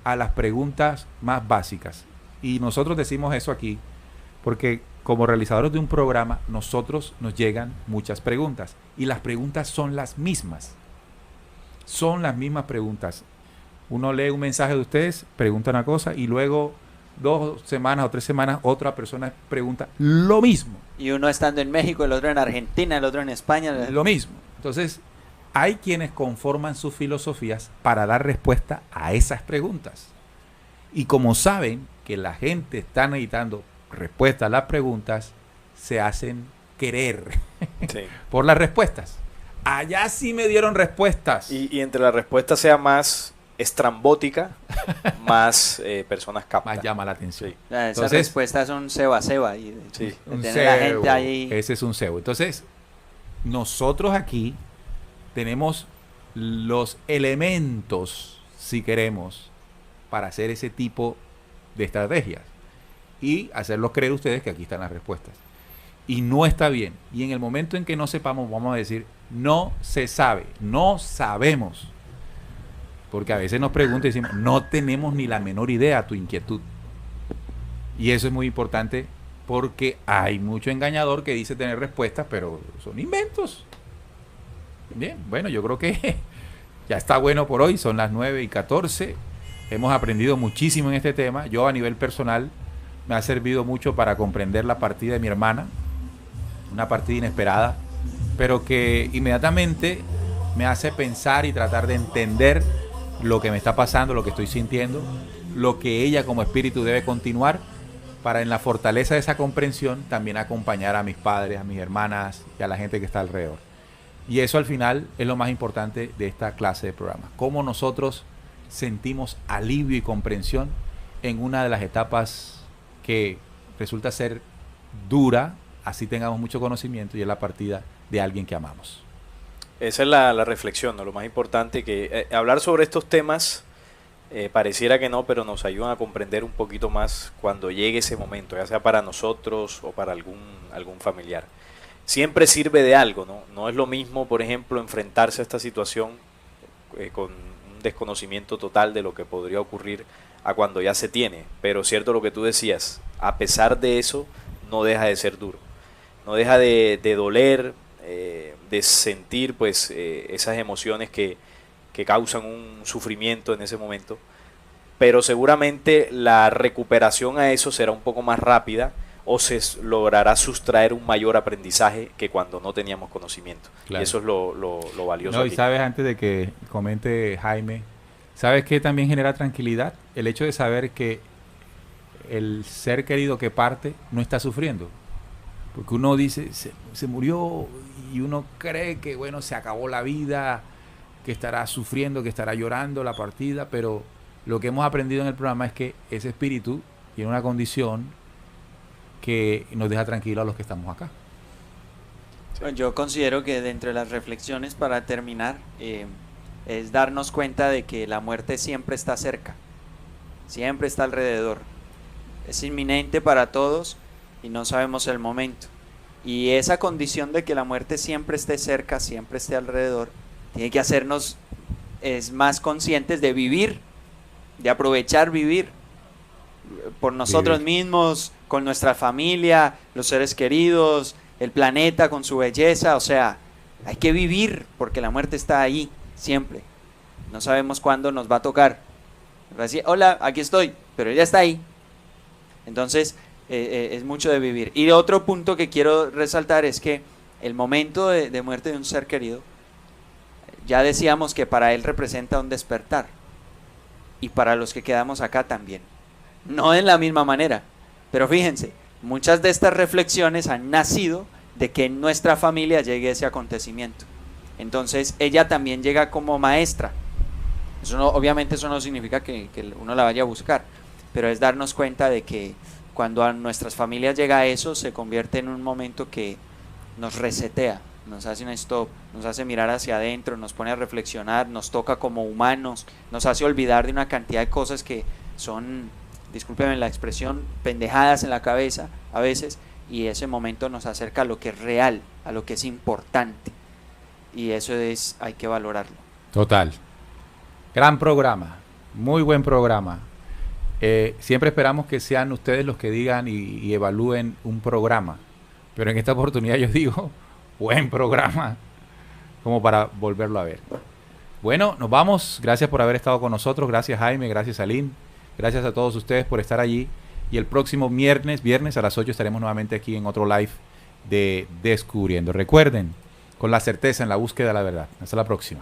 a las preguntas más básicas. Y nosotros decimos eso aquí porque como realizadores de un programa, nosotros nos llegan muchas preguntas y las preguntas son las mismas. Son las mismas preguntas. Uno lee un mensaje de ustedes, pregunta una cosa y luego 2 semanas o 3 semanas otra persona pregunta lo mismo. Y uno estando en México, el otro en Argentina, el otro en España. Lo mismo. Entonces, hay quienes conforman sus filosofías para dar respuesta a esas preguntas. Y como saben que la gente está necesitando respuesta a las preguntas, se hacen querer sí. por las respuestas. Allá sí me dieron respuestas. Y entre las respuestas sea más estrambótica, más personas captan. Más llama la atención. Sí. Esas respuestas son ceba. Y sí. Un cebo, la gente ahí. Ese es un cebo. Entonces, nosotros aquí tenemos los elementos, si queremos, para hacer ese tipo de estrategias. Y hacerlos creer ustedes que aquí están las respuestas. Y no está bien. Y en el momento en que no sepamos, vamos a decir, no se sabe, no sabemos. Porque a veces nos preguntan y decimos, no tenemos ni la menor idea tu inquietud. Y eso es muy importante porque hay mucho engañador que dice tener respuestas, pero son inventos. Bien, bueno, yo creo que ya está bueno por hoy, son las 9:14. Hemos aprendido muchísimo en este tema. Yo a nivel personal me ha servido mucho para comprender la partida de mi hermana, una partida inesperada, pero que inmediatamente me hace pensar y tratar de entender lo que me está pasando, lo que estoy sintiendo, lo que ella como espíritu debe continuar para en la fortaleza de esa comprensión también acompañar a mis padres, a mis hermanas y a la gente que está alrededor. Y eso al final es lo más importante de esta clase de programa. Cómo nosotros sentimos alivio y comprensión en una de las etapas que resulta ser dura, así tengamos mucho conocimiento, y es la partida de alguien que amamos. Esa es la reflexión, ¿no? Lo más importante que hablar sobre estos temas pareciera que no, pero nos ayudan a comprender un poquito más cuando llegue ese momento, ya sea para nosotros o para algún familiar. Siempre sirve de algo, ¿no? No es lo mismo, por ejemplo, enfrentarse a esta situación con un desconocimiento total de lo que podría ocurrir a cuando ya se tiene, pero cierto lo que tú decías, a pesar de eso, no deja de ser duro, no deja de doler, de sentir pues esas emociones que causan un sufrimiento en ese momento, pero seguramente la recuperación a eso será un poco más rápida o se logrará sustraer un mayor aprendizaje que cuando no teníamos conocimiento. Claro. Y eso es lo valioso. No, y sabes, antes de que comente Jaime, ¿sabes qué también genera tranquilidad? El hecho de saber que el ser querido que parte no está sufriendo. Porque uno dice, se murió, y uno cree que, bueno, se acabó la vida, que estará sufriendo, que estará llorando la partida, pero lo que hemos aprendido en el programa es que ese espíritu tiene una condición que nos deja tranquilos a los que estamos acá. Yo considero que dentro de las reflexiones, para terminar, es darnos cuenta de que la muerte siempre está cerca, siempre está alrededor, es inminente para todos y no sabemos el momento. Y esa condición de que la muerte siempre esté cerca, siempre esté alrededor, tiene que hacernos más conscientes de vivir, de aprovechar vivir por nosotros mismos, con nuestra familia, los seres queridos, el planeta con su belleza. O sea, hay que vivir porque la muerte está ahí siempre. No sabemos cuándo nos va a tocar. Va a decir, hola, aquí estoy, pero ella está ahí. Entonces es mucho de vivir. Y otro punto que quiero resaltar es que el momento de muerte de un ser querido, ya decíamos que para él representa un despertar, y para los que quedamos acá también, no en la misma manera, pero fíjense, muchas de estas reflexiones han nacido de que en nuestra familia llegue ese acontecimiento. Entonces ella también llega como maestra. Eso no, obviamente eso no significa que uno la vaya a buscar, pero es darnos cuenta de que cuando a nuestras familias llega eso, se convierte en un momento que nos resetea, nos hace un stop, nos hace mirar hacia adentro, nos pone a reflexionar, nos toca como humanos, nos hace olvidar de una cantidad de cosas que son, discúlpenme la expresión, pendejadas en la cabeza a veces, y ese momento nos acerca a lo que es real, a lo que es importante, y eso hay que valorarlo. Total. Gran programa, muy buen programa. Siempre esperamos que sean ustedes los que digan y evalúen un programa, pero en esta oportunidad yo digo, buen programa, como para volverlo a ver. Bueno, nos vamos. Gracias por haber estado con nosotros. Gracias, Jaime. Gracias, Aline. Gracias a todos ustedes por estar allí. Y el próximo viernes a las 8 estaremos nuevamente aquí en otro live de Descubriendo. Recuerden, con la certeza en la búsqueda de la verdad. Hasta la próxima.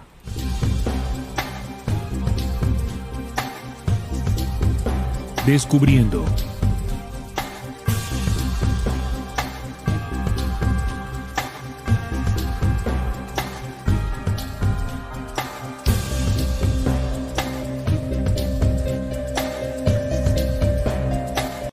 Descubriendo.